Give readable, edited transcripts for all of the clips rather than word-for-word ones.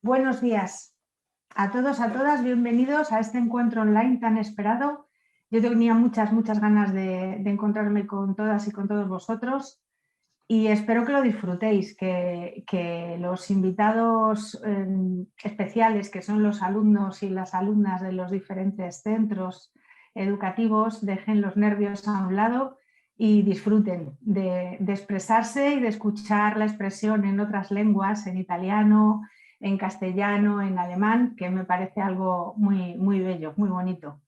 Buenos días a todos, a todas, bienvenidos a este encuentro online tan esperado. Yo tenía muchas ganas de encontrarme con todas y con todos vosotros y espero que lo disfrutéis, que los invitados especiales, que son los alumnos y las alumnas de los diferentes centros educativos, dejen los nervios a un lado y disfruten de expresarse y de escuchar la expresión en otras lenguas, en italiano, en castellano, en alemán, que me parece algo muy bello, muy bonito.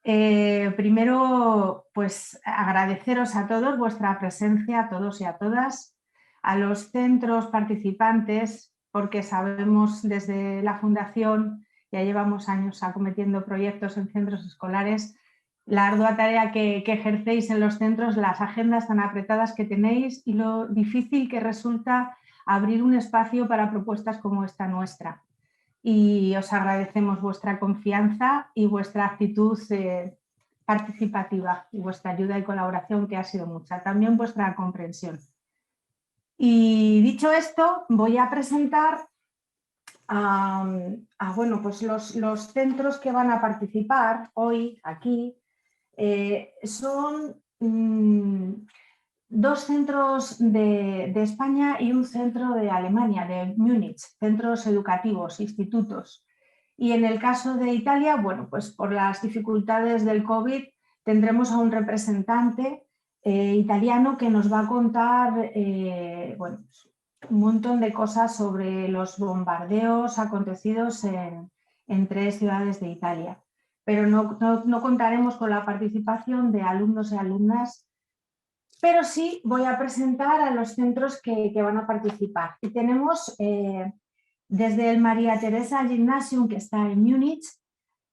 Primero, pues agradeceros a todos vuestra presencia, a todos y a todas, a los centros participantes, porque sabemos desde la Fundación, ya llevamos años acometiendo proyectos en centros escolares, la ardua tarea que ejercéis en los centros, las agendas tan apretadas que tenéis y lo difícil que resulta abrir un espacio para propuestas como esta nuestra. Y os agradecemos vuestra confianza y vuestra actitud participativa y vuestra ayuda y colaboración, que ha sido mucha, también vuestra comprensión. Y dicho esto, voy a presentar bueno, pues los centros que van a participar hoy aquí. Son dos centros de España y un centro de Alemania, de Múnich, centros educativos, institutos. Y en el caso de Italia, bueno, pues por las dificultades del COVID tendremos a un representante italiano que nos va a contar bueno, un montón de cosas sobre los bombardeos acontecidos en 3 ciudades de Italia. Pero no contaremos con la participación de alumnos y alumnas, pero sí voy a presentar a los centros que van a participar. Y tenemos desde el María Teresa Gymnasium, que está en Múnich,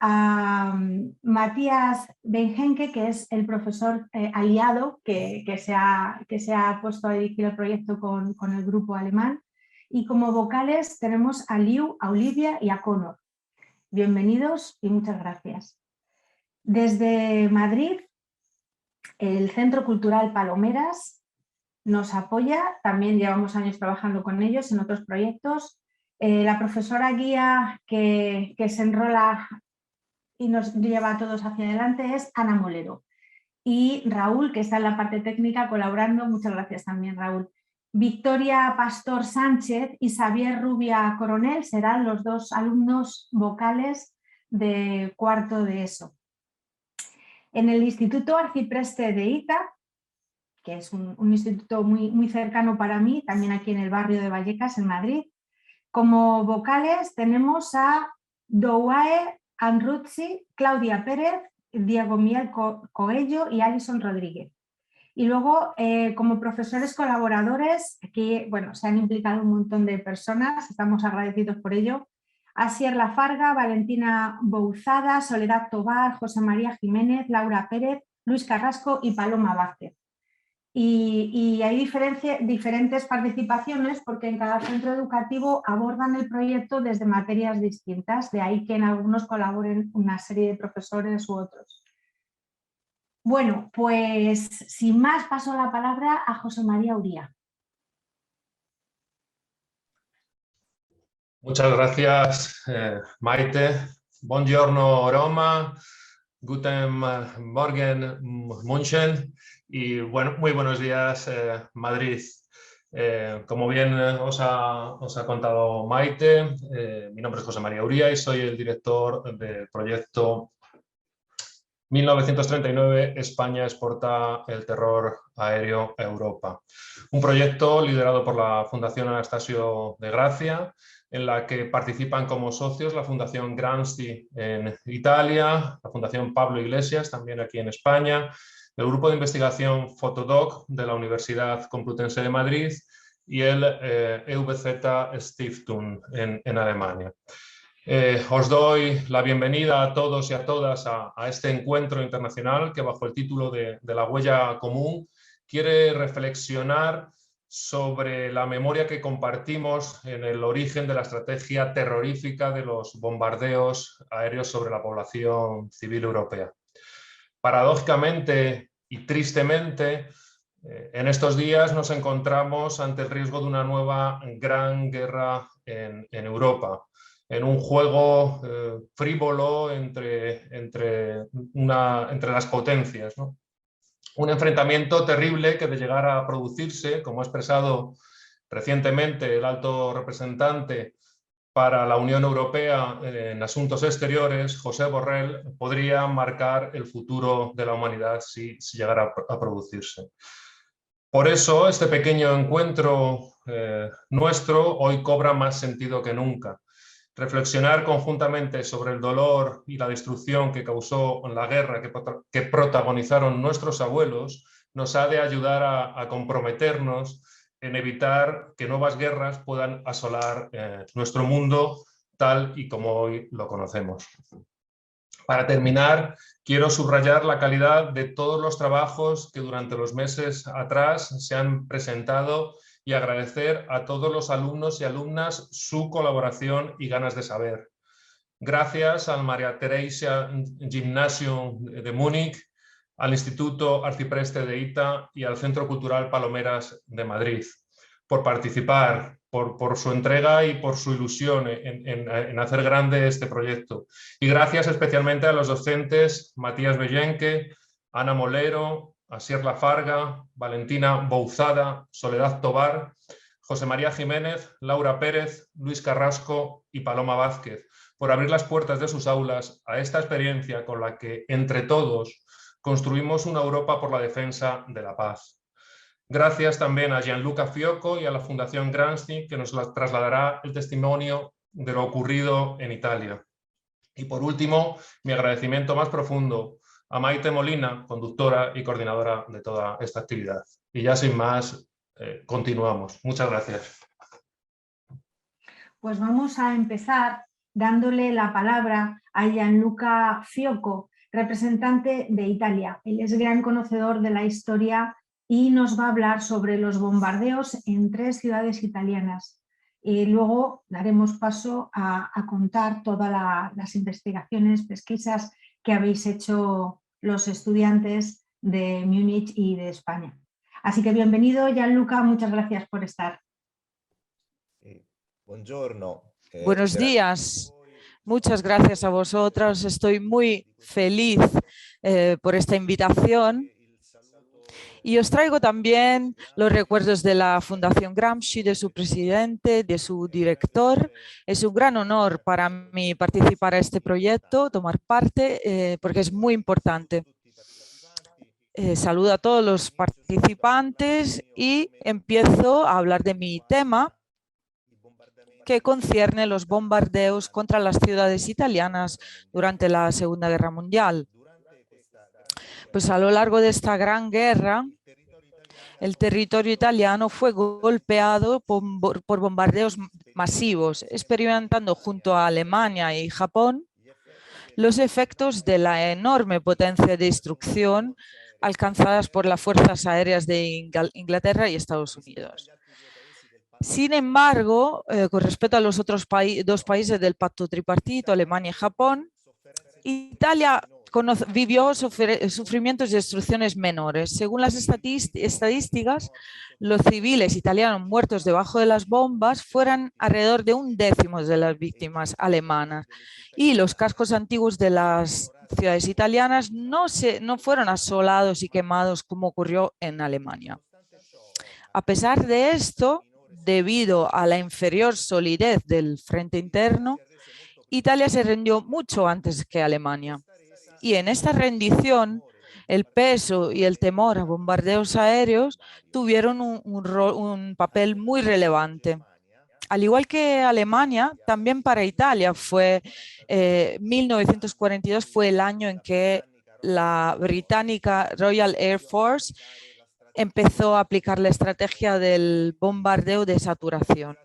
a Matías Benjenke, que es el profesor aliado que se ha puesto a dirigir el proyecto con el grupo alemán. Y como vocales tenemos a Liu, a Olivia y a Connor. Bienvenidos y muchas gracias. Desde Madrid, el Centro Cultural Palomeras nos apoya, también llevamos años trabajando con ellos en otros proyectos. La profesora guía que se enrola y nos lleva a todos hacia adelante es Ana Molero. Y Raúl, que está en la parte técnica colaborando, muchas gracias también, Raúl. Victoria Pastor Sánchez y Xavier Rubia Coronel serán los dos alumnos vocales de cuarto de ESO. En el Instituto Arcipreste de Ita, que es un instituto muy cercano para mí, también aquí en el barrio de Vallecas, en Madrid, como vocales tenemos a Douae Anruzzi, Claudia Pérez, Diego Miel Coello y Alison Rodríguez. Y luego, como profesores colaboradores, aquí bueno, se han implicado un montón de personas, estamos agradecidos por ello. Asier Lafarga, Valentina Bouzada, Soledad Tobar, José María Jiménez, Laura Pérez, Luis Carrasco y Paloma Vázquez. Y hay diferentes participaciones porque en cada centro educativo abordan el proyecto desde materias distintas, de ahí que en algunos colaboren una serie de profesores u otros. Bueno, pues sin más paso la palabra a José María Uría. Muchas gracias, Maite. Buongiorno Roma, guten Morgen München y bueno, muy buenos días Madrid. Como bien os ha contado Maite, mi nombre es José María Uría y soy el director del proyecto 1939, España exporta el terror aéreo a Europa. Un proyecto liderado por la Fundación Anastasio de Gracia, en la que participan como socios la Fundación Gramsci en Italia, la Fundación Pablo Iglesias también aquí en España, el Grupo de Investigación Fotodoc de la Universidad Complutense de Madrid y el EVZ Stiftung en Alemania. Os doy la bienvenida a todos y a todas a este encuentro internacional que bajo el título de la huella común quiere reflexionar sobre la memoria que compartimos en el origen de la estrategia terrorífica de los bombardeos aéreos sobre la población civil europea. Paradójicamente y tristemente, en estos días nos encontramos ante el riesgo de una nueva gran guerra en Europa, en un juego frívolo entre las potencias, ¿no? Un enfrentamiento terrible que, de llegar a producirse, como ha expresado recientemente el alto representante para la Unión Europea en Asuntos Exteriores, José Borrell, podría marcar el futuro de la humanidad si llegara a producirse. Por eso este pequeño encuentro nuestro hoy cobra más sentido que nunca. Reflexionar conjuntamente sobre el dolor y la destrucción que causó la guerra que protagonizaron nuestros abuelos nos ha de ayudar a comprometernos en evitar que nuevas guerras puedan asolar nuestro mundo tal y como hoy lo conocemos. Para terminar, quiero subrayar la calidad de todos los trabajos que durante los meses atrás se han presentado y agradecer a todos los alumnos y alumnas su colaboración y ganas de saber. Gracias al María Teresa Gymnasium de Múnich, al Instituto Arcipreste de Ita y al Centro Cultural Palomeras de Madrid por participar, por su entrega y por su ilusión en hacer grande este proyecto. Y gracias especialmente a los docentes Matías Bellenque, Ana Molero, Asier Lafarga, Valentina Bouzada, Soledad Tobar, José María Jiménez, Laura Pérez, Luis Carrasco y Paloma Vázquez, por abrir las puertas de sus aulas a esta experiencia con la que, entre todos, construimos una Europa por la defensa de la paz. Gracias también a Gianluca Fiocco y a la Fundación Gramsci, que nos trasladará el testimonio de lo ocurrido en Italia. Y por último, mi agradecimiento más profundo a Maite Molina, conductora y coordinadora de toda esta actividad. Y ya sin más, continuamos. Muchas gracias. Pues vamos a empezar dándole la palabra a Gianluca Fiocco, representante de Italia. Él es gran conocedor de la historia y nos va a hablar sobre los bombardeos en 3 ciudades italianas. Y luego daremos paso a contar todas las investigaciones, pesquisas que habéis hecho los estudiantes de Múnich y de España. Así que bienvenido, Gianluca, muchas gracias por estar. Buenos días, muchas gracias a vosotros. Estoy muy feliz por esta invitación. Y os traigo también los recuerdos de la Fundación Gramsci, de su presidente, de su director. Es un gran honor para mí participar en este proyecto, tomar parte, porque es muy importante. Saludo a todos los participantes y empiezo a hablar de mi tema, que concierne los bombardeos contra las ciudades italianas durante la Segunda Guerra Mundial. Pues a lo largo de esta gran guerra, el territorio italiano fue golpeado por bombardeos masivos, experimentando junto a Alemania y Japón los efectos de la enorme potencia de destrucción alcanzadas por las fuerzas aéreas de Inglaterra y Estados Unidos. Sin embargo, con respecto a los otros dos países del pacto tripartito, Alemania y Japón, Italia vivió sufrimientos y destrucciones menores. Según las estadísticas, los civiles italianos muertos debajo de las bombas fueron alrededor de 1/10 de las víctimas alemanas, y los cascos antiguos de las ciudades italianas no fueron asolados y quemados como ocurrió en Alemania. A pesar de esto, debido a la inferior solidez del frente interno, Italia se rindió mucho antes que Alemania. Y en esta rendición, el peso y el temor a bombardeos aéreos tuvieron un papel muy relevante. Al igual que Alemania, también para Italia 1942 fue el año en que la británica Royal Air Force empezó a aplicar la estrategia del bombardeo de saturación,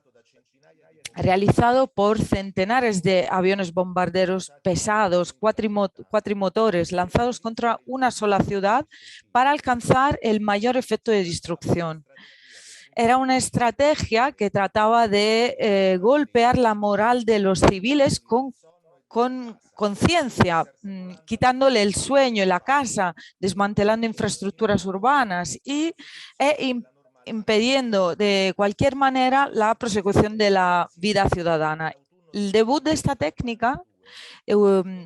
realizado por centenares de aviones bombarderos pesados, cuatrimotores, lanzados contra una sola ciudad para alcanzar el mayor efecto de destrucción. Era una estrategia que trataba de golpear la moral de los civiles con conciencia, quitándole el sueño y la casa, desmantelando infraestructuras urbanas e impidiendo de cualquier manera la prosecución de la vida ciudadana. El debut de esta técnica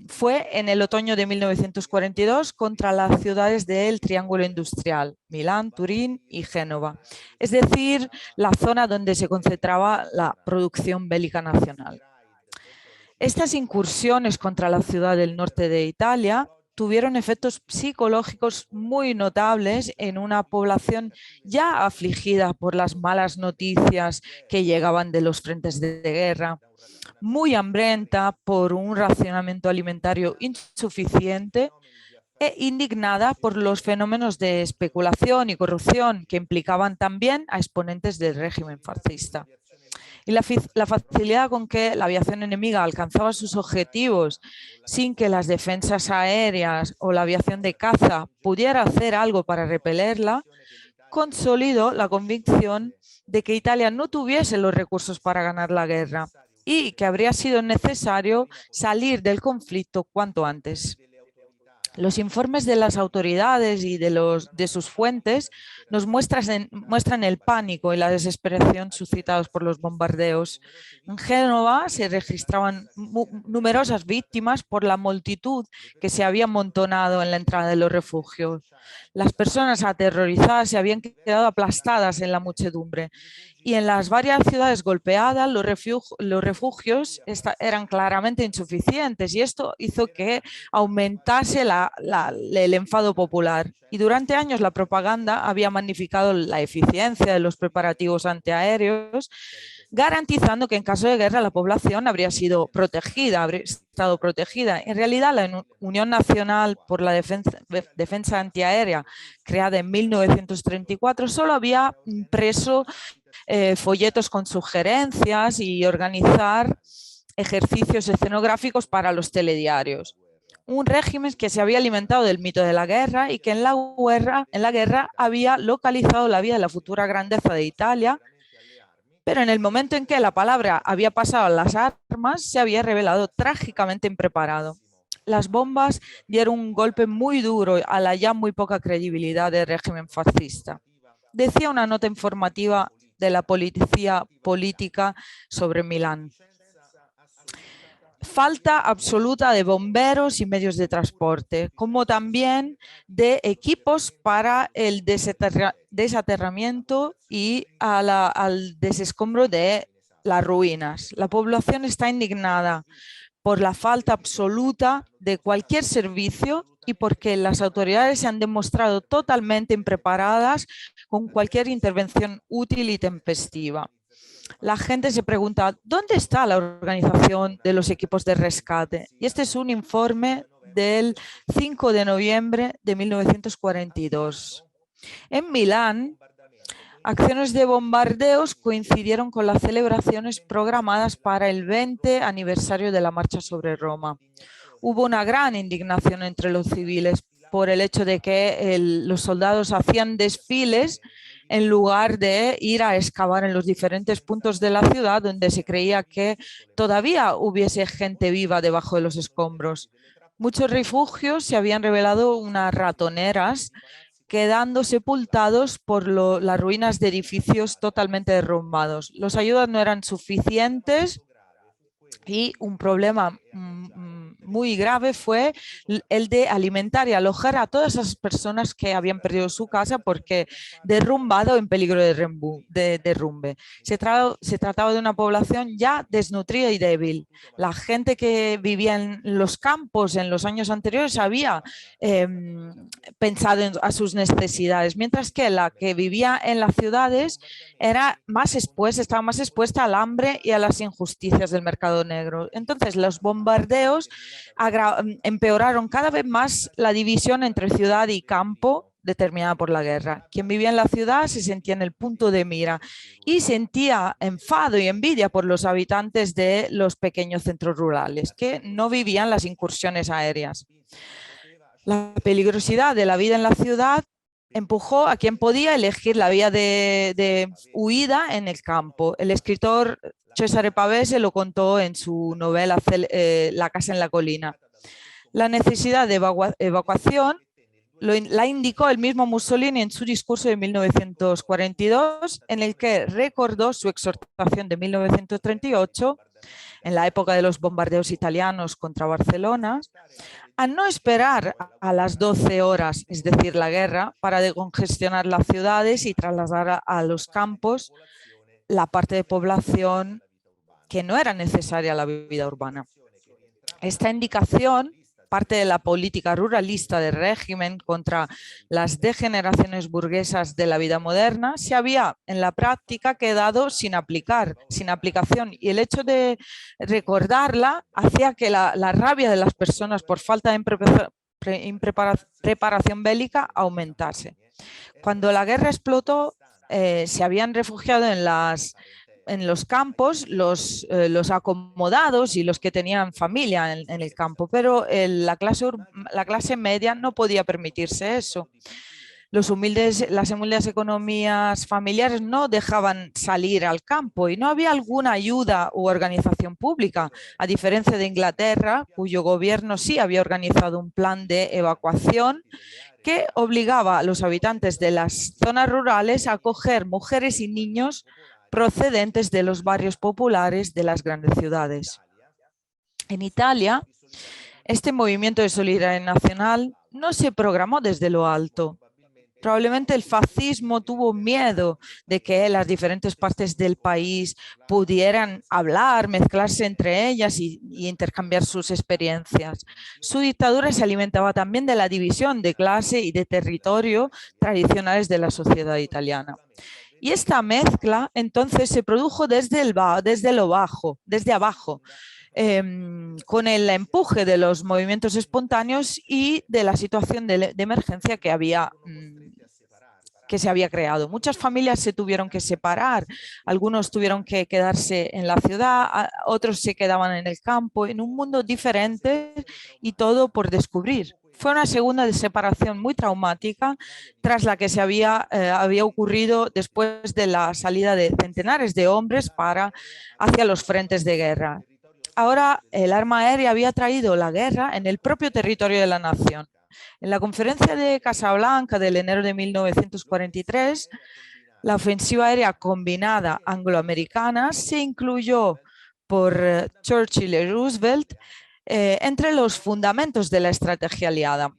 fue en el otoño de 1942 contra las ciudades del Triángulo Industrial, Milán, Turín y Génova, es decir, la zona donde se concentraba la producción bélica nacional. Estas incursiones contra la ciudad del norte de Italia tuvieron efectos psicológicos muy notables en una población ya afligida por las malas noticias que llegaban de los frentes de guerra, muy hambrienta por un racionamiento alimentario insuficiente e indignada por los fenómenos de especulación y corrupción que implicaban también a exponentes del régimen fascista. Y la facilidad con que la aviación enemiga alcanzaba sus objetivos sin que las defensas aéreas o la aviación de caza pudiera hacer algo para repelerla, consolidó la convicción de que Italia no tuviese los recursos para ganar la guerra y que habría sido necesario salir del conflicto cuanto antes. Los informes de las autoridades y de sus fuentes nos muestran el pánico y la desesperación suscitados por los bombardeos. En Génova se registraban numerosas víctimas por la multitud que se había amontonado en la entrada de los refugios. Las personas aterrorizadas se habían quedado aplastadas en la muchedumbre. Y en las varias ciudades golpeadas, los refugios eran claramente insuficientes y esto hizo que aumentase el enfado popular. Y durante años la propaganda había magnificado la eficiencia de los preparativos antiaéreos, garantizando que en caso de guerra la población habría estado protegida. En realidad, la Unión Nacional por la Defensa Antiaérea, creada en 1934, solo había impreso folletos con sugerencias y organizar ejercicios escenográficos para los telediarios. Un régimen que se había alimentado del mito de la guerra y que en la guerra había localizado la vida de la futura grandeza de Italia, pero en el momento en que la palabra había pasado a las armas, se había revelado trágicamente impreparado. Las bombas dieron un golpe muy duro a la ya muy poca credibilidad del régimen fascista. Decía una nota informativa de la policía política sobre Milán. Falta absoluta de bomberos y medios de transporte, como también de equipos para el desaterramiento y al desescombro de las ruinas. La población está indignada por la falta absoluta de cualquier servicio y porque las autoridades se han demostrado totalmente impreparadas con cualquier intervención útil y tempestiva. La gente se pregunta, ¿dónde está la organización de los equipos de rescate? Y este es un informe del 5 de noviembre de 1942. En Milán, acciones de bombardeos coincidieron con las celebraciones programadas para el 20 aniversario de la marcha sobre Roma. Hubo una gran indignación entre los civiles por el hecho de que los soldados hacían desfiles en lugar de ir a excavar en los diferentes puntos de la ciudad donde se creía que todavía hubiese gente viva debajo de los escombros. Muchos refugios se habían revelado unas ratoneras, quedando sepultados por las ruinas de edificios totalmente derrumbados. Las ayudas no eran suficientes y un problema muy grave fue el de alimentar y alojar a todas esas personas que habían perdido su casa porque derrumbado en peligro de derrumbe. Se trataba de una población ya desnutrida y débil. La gente que vivía en los campos en los años anteriores había pensado a sus necesidades, mientras que la que vivía en las ciudades estaba más expuesta al hambre y a las injusticias del mercado negro. Entonces, los bombardeos empeoraron cada vez más la división entre ciudad y campo determinada por la guerra. Quien vivía en la ciudad se sentía en el punto de mira y sentía enfado y envidia por los habitantes de los pequeños centros rurales que no vivían las incursiones aéreas. La peligrosidad de la vida en la ciudad empujó a quien podía elegir la vía de huida en el campo. El escritor Cesare Pavese lo contó en su novela La casa en la colina. La necesidad de evacuación la indicó el mismo Mussolini en su discurso de 1942, en el que recordó su exhortación de 1938, en la época de los bombardeos italianos contra Barcelona, a no esperar a las 12 horas, es decir, la guerra, para decongestionar las ciudades y trasladar a los campos la parte de población que no era necesaria a la vida urbana. Esta indicación, parte de la política ruralista del régimen contra las degeneraciones burguesas de la vida moderna, se había en la práctica quedado sin aplicación, y el hecho de recordarla hacía que la rabia de las personas por falta de preparación bélica aumentase. Cuando la guerra explotó, se habían refugiado en los campos los acomodados y los que tenían familia en el campo, pero la clase media no podía permitirse eso. Las humildes economías familiares no dejaban salir al campo y no había alguna ayuda u organización pública, a diferencia de Inglaterra, cuyo gobierno sí había organizado un plan de evacuación que obligaba a los habitantes de las zonas rurales a acoger mujeres y niños procedentes de los barrios populares de las grandes ciudades. En Italia, este movimiento de solidaridad nacional no se programó desde lo alto. Probablemente el fascismo tuvo miedo de que las diferentes partes del país pudieran hablar, mezclarse entre ellas y intercambiar sus experiencias. Su dictadura se alimentaba también de la división de clase y de territorio tradicionales de la sociedad italiana. Y esta mezcla entonces se produjo desde abajo, con el empuje de los movimientos espontáneos y de la situación de emergencia que se había creado. Muchas familias se tuvieron que separar, algunos tuvieron que quedarse en la ciudad, otros se quedaban en el campo, en un mundo diferente y todo por descubrir. Fue una segunda separación muy traumática, tras la que había ocurrido después de la salida de centenares de hombres hacia los frentes de guerra. Ahora el arma aérea había traído la guerra en el propio territorio de la nación. En la conferencia de Casablanca del enero de 1943, la ofensiva aérea combinada angloamericana se incluyó por Churchill y Roosevelt entre los fundamentos de la estrategia aliada.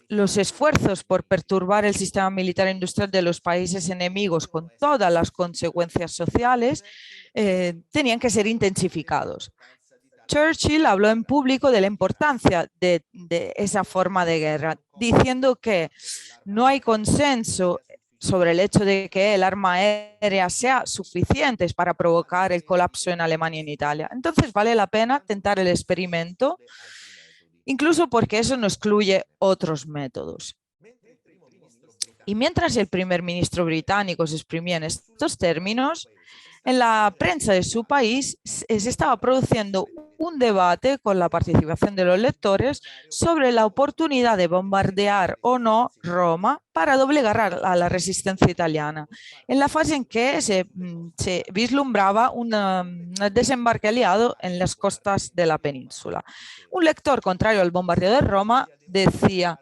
Los esfuerzos por perturbar el sistema militar e industrial de los países enemigos con todas las consecuencias sociales tenían que ser intensificados. Churchill habló en público de la importancia de esa forma de guerra, diciendo que no hay consenso sobre el hecho de que el arma aérea sea suficiente para provocar el colapso en Alemania y en Italia. Entonces vale la pena tentar el experimento, incluso porque eso no excluye otros métodos. Y mientras el primer ministro británico se exprimía en estos términos, en la prensa de su país se estaba produciendo un debate con la participación de los lectores sobre la oportunidad de bombardear o no Roma para doblegar a la resistencia italiana, en la fase en que se vislumbraba un desembarque aliado en las costas de la península. Un lector contrario al bombardeo de Roma decía: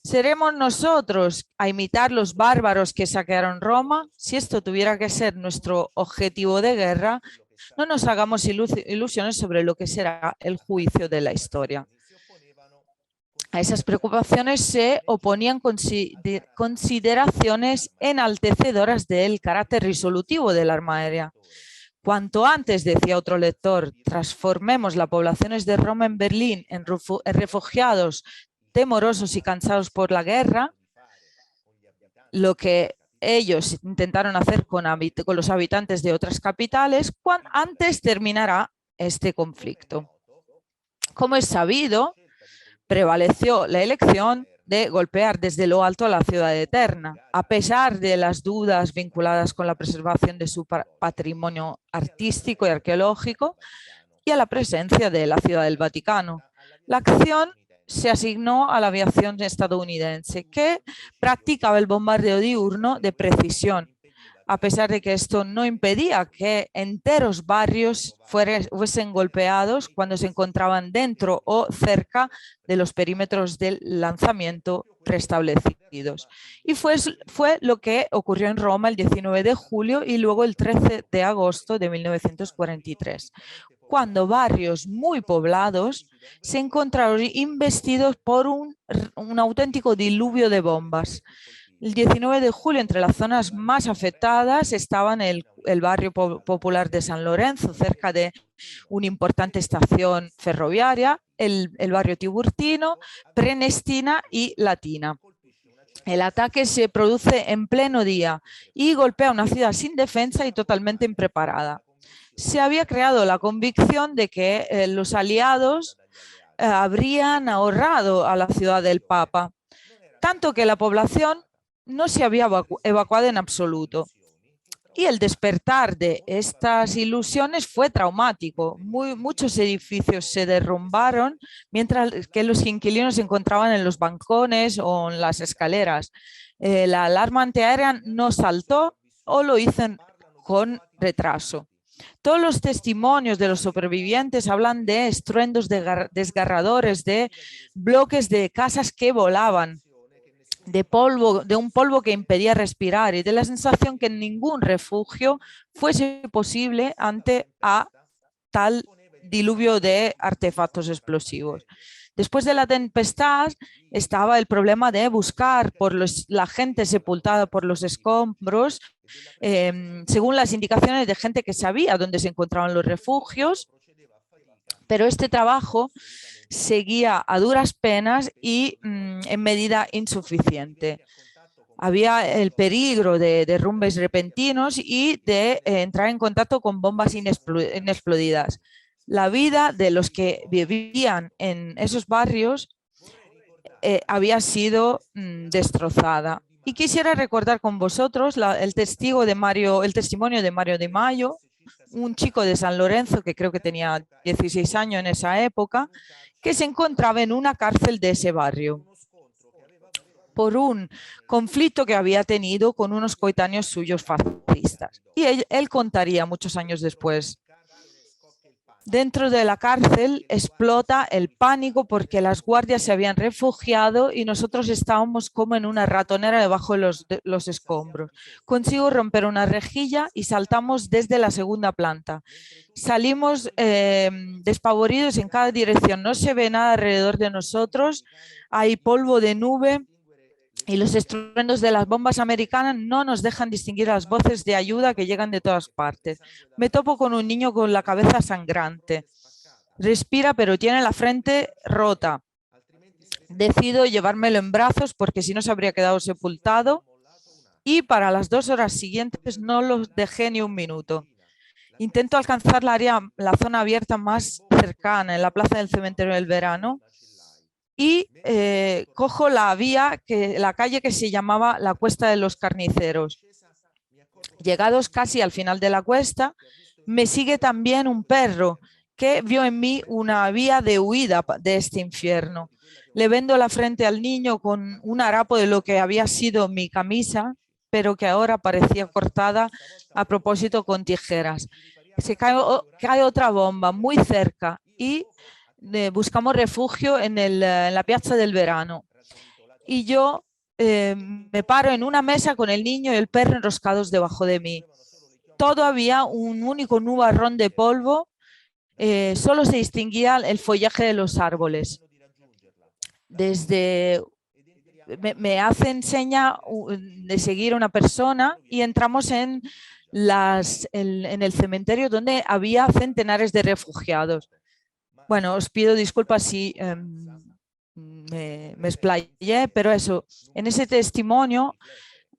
¿seremos nosotros a imitar los bárbaros que saquearon Roma? Si esto tuviera que ser nuestro objetivo de guerra, no nos hagamos ilusiones sobre lo que será el juicio de la historia. A esas preocupaciones se oponían consideraciones enaltecedoras del carácter resolutivo del arma aérea. Cuanto antes, decía otro lector, transformemos las poblaciones de Roma en Berlín en refugiados temorosos y cansados por la guerra, lo que ellos intentaron hacer con los habitantes de otras capitales, antes terminará este conflicto. Como es sabido, prevaleció la elección de golpear desde lo alto a la ciudad eterna, a pesar de las dudas vinculadas con la preservación de su patrimonio artístico y arqueológico y a la presencia de la Ciudad del Vaticano. La acción se asignó a la aviación estadounidense, que practicaba el bombardeo diurno de precisión, a pesar de que esto no impedía que enteros barrios fuesen golpeados cuando se encontraban dentro o cerca de los perímetros del lanzamiento preestablecidos. Y fue lo que ocurrió en Roma el 19 de julio y luego el 13 de agosto de 1943, cuando barrios muy poblados se encontraron investidos por un auténtico diluvio de bombas. El 19 de julio, entre las zonas más afectadas, estaban el barrio popular de San Lorenzo, cerca de una importante estación ferroviaria, el barrio Tiburtino, Prenestina y Latina. El ataque se produce en pleno día y golpea una ciudad sin defensa y totalmente impreparada. Se había creado la convicción de que los aliados habrían ahorrado a la ciudad del Papa, tanto que la población no se había evacuado en absoluto. Y el despertar de estas ilusiones fue traumático. Muchos edificios se derrumbaron mientras que los inquilinos se encontraban en los balcones o en las escaleras. La alarma antiaérea no saltó o lo hizo con retraso. Todos los testimonios de los sobrevivientes hablan de estruendos desgarradores, de bloques de casas que volaban, de un polvo que impedía respirar y de la sensación que ningún refugio fuese posible ante tal diluvio de artefactos explosivos. Después de la tempestad estaba el problema de buscar por la gente sepultada por los escombros, según las indicaciones de gente que sabía dónde se encontraban los refugios, pero este trabajo seguía a duras penas y en medida insuficiente. Había el peligro de derrumbes repentinos y de entrar en contacto con bombas inexplodidas. La vida de los que vivían en esos barrios había sido destrozada. Y quisiera recordar con vosotros el testimonio de Mario Di Maio, un chico de San Lorenzo que creo que tenía 16 años en esa época, que se encontraba en una cárcel de ese barrio por un conflicto que había tenido con unos coetáneos suyos fascistas. Y él contaría muchos años después. Dentro de la cárcel explota el pánico porque las guardias se habían refugiado y nosotros estábamos como en una ratonera debajo de los escombros. Consigo romper una rejilla y saltamos desde la segunda planta. Salimos despavoridos en cada dirección. No se ve nada alrededor de nosotros. Hay polvo de nube y los estruendos de las bombas americanas no nos dejan distinguir las voces de ayuda que llegan de todas partes. Me topo con un niño con la cabeza sangrante. Respira, pero tiene la frente rota. Decido llevármelo en brazos porque si no se habría quedado sepultado y para las 2 horas siguientes no los dejé ni un minuto. Intento alcanzar la zona abierta más cercana, en la plaza del cementerio del Verano, y cojo la calle que se llamaba la Cuesta de los Carniceros. Llegados casi al final de la cuesta, me sigue también un perro que vio en mí una vía de huida de este infierno. Le vendo la frente al niño con un harapo de lo que había sido mi camisa, pero que ahora parecía cortada a propósito con tijeras. Se cae otra bomba muy cerca y buscamos refugio en la Piazza del Verano. Y yo me paro en una mesa con el niño y el perro enroscados debajo de mí. Todo había un único nubarrón de polvo, solo se distinguía el follaje de los árboles. Me hacen seña de seguir a una persona y entramos en el cementerio donde había centenares de refugiados. Bueno, os pido disculpas si me explayé, pero eso, en ese testimonio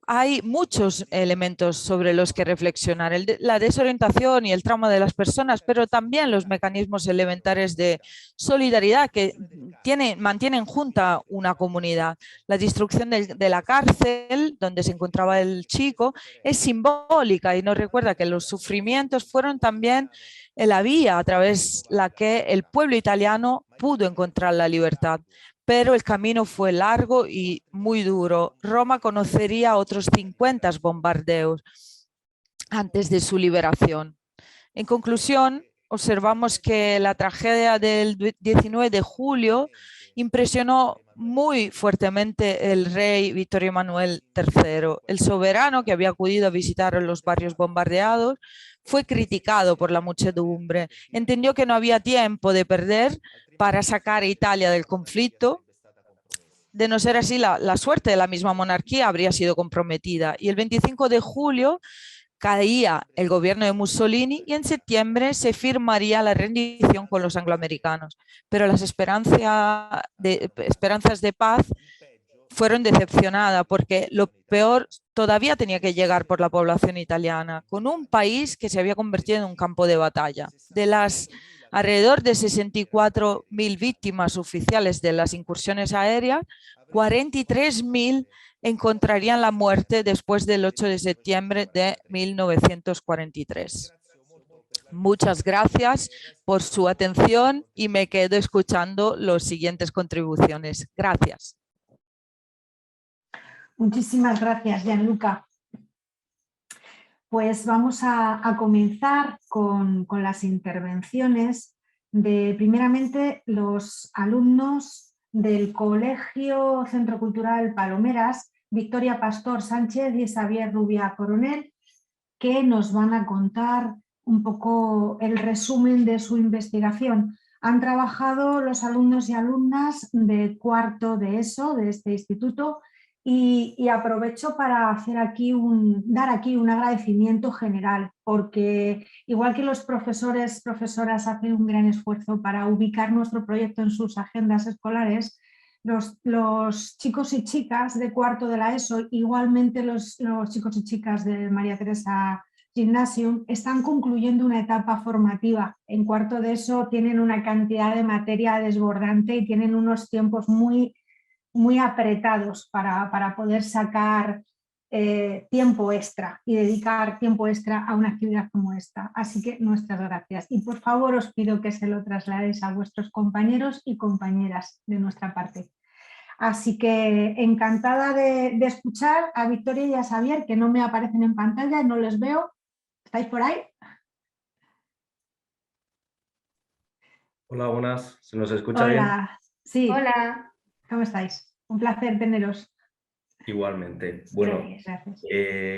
hay muchos elementos sobre los que reflexionar. La desorientación y el trauma de las personas, pero también los mecanismos elementales de solidaridad que mantienen junta una comunidad. La destrucción de la cárcel donde se encontraba el chico es simbólica y nos recuerda que los sufrimientos fueron también la vía a través de la que el pueblo italiano pudo encontrar la libertad. Pero el camino fue largo y muy duro. Roma conocería otros 50 bombardeos. antes de su liberación. En conclusión, observamos que la tragedia del 19 de julio impresionó muy fuertemente el rey Victorio Emanuel III. El soberano, que había acudido a visitar los barrios bombardeados, fue criticado por la muchedumbre. Entendió que no había tiempo de perder para sacar a Italia del conflicto. De no ser así, la suerte de la misma monarquía habría sido comprometida. Y el 25 de julio caía el gobierno de Mussolini y en septiembre se firmaría la rendición con los angloamericanos. Pero las esperanzas de paz fueron decepcionadas porque lo peor todavía tenía que llegar por la población italiana, con un país que se había convertido en un campo de batalla. De las alrededor de 64.000 víctimas oficiales de las incursiones aéreas, 43.000 encontrarían la muerte después del 8 de septiembre de 1943. Muchas gracias por su atención y me quedo escuchando las siguientes contribuciones. Gracias. Muchísimas gracias, Gianluca. Pues vamos a comenzar con las intervenciones de, primeramente, los alumnos del Colegio Centro Cultural Palomeras, Victoria Pastor Sánchez y Xavier Rubia Coronel, que nos van a contar un poco el resumen de su investigación. Han trabajado los alumnos y alumnas de cuarto de ESO, de este instituto, y aprovecho para hacer dar aquí un agradecimiento general, porque igual que los profesores, profesoras hacen un gran esfuerzo para ubicar nuestro proyecto en sus agendas escolares, los chicos y chicas de cuarto de la ESO, igualmente los chicos y chicas de María Teresa Gymnasium, están concluyendo una etapa formativa. En cuarto de ESO tienen una cantidad de materia desbordante y tienen unos tiempos muy apretados para poder sacar tiempo extra y dedicar tiempo extra a una actividad como esta. Así que nuestras gracias. Y por favor os pido que se lo trasladéis a vuestros compañeros y compañeras de nuestra parte. Así que encantada de escuchar a Victoria y a Xavier, que no me aparecen en pantalla, no les veo. ¿Estáis por ahí? Hola, buenas. ¿Se nos escucha bien? Hola, sí. Hola. ¿Cómo estáis? Un placer teneros. Igualmente. Bueno, Gracias.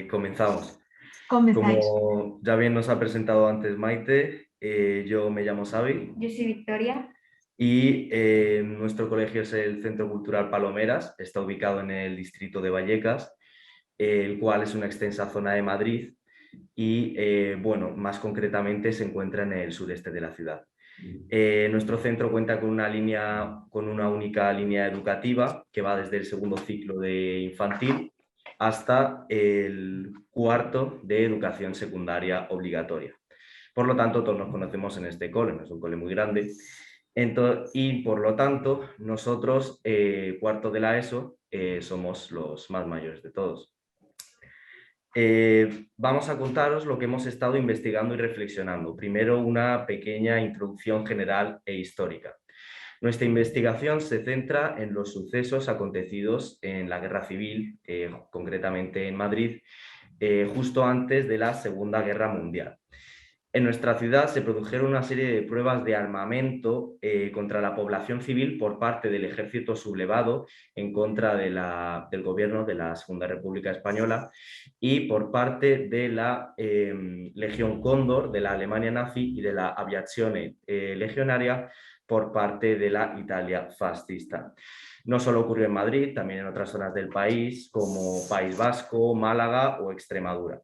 comenzamos. Comenzáis. Como ya bien nos ha presentado antes Maite, yo me llamo Xavi Yo soy Victoria. y nuestro colegio es el Centro Cultural Palomeras, está ubicado en el distrito de Vallecas, el cual es una extensa zona de Madrid y, bueno, más concretamente se encuentra en el sureste de la ciudad. Nuestro centro cuenta con una única línea educativa que va desde el segundo ciclo de infantil hasta el cuarto de educación secundaria obligatoria. Por lo tanto, todos nos conocemos en este cole, no es un cole muy grande. Y por lo tanto, nosotros, cuarto de la ESO, somos los más mayores de todos. Vamos a contaros lo que hemos estado investigando y reflexionando. Primero, una pequeña introducción general e histórica. Nuestra investigación se centra en los sucesos acontecidos en la Guerra Civil, concretamente en Madrid, justo antes de la Segunda Guerra Mundial. En nuestra ciudad se produjeron una serie de pruebas de armamento contra la población civil por parte del ejército sublevado en contra del gobierno de la Segunda República Española y por parte de la Legión Cóndor de la Alemania nazi y de la Aviazione Legionaria por parte de la Italia fascista. No solo ocurrió en Madrid, también en otras zonas del país como País Vasco, Málaga o Extremadura.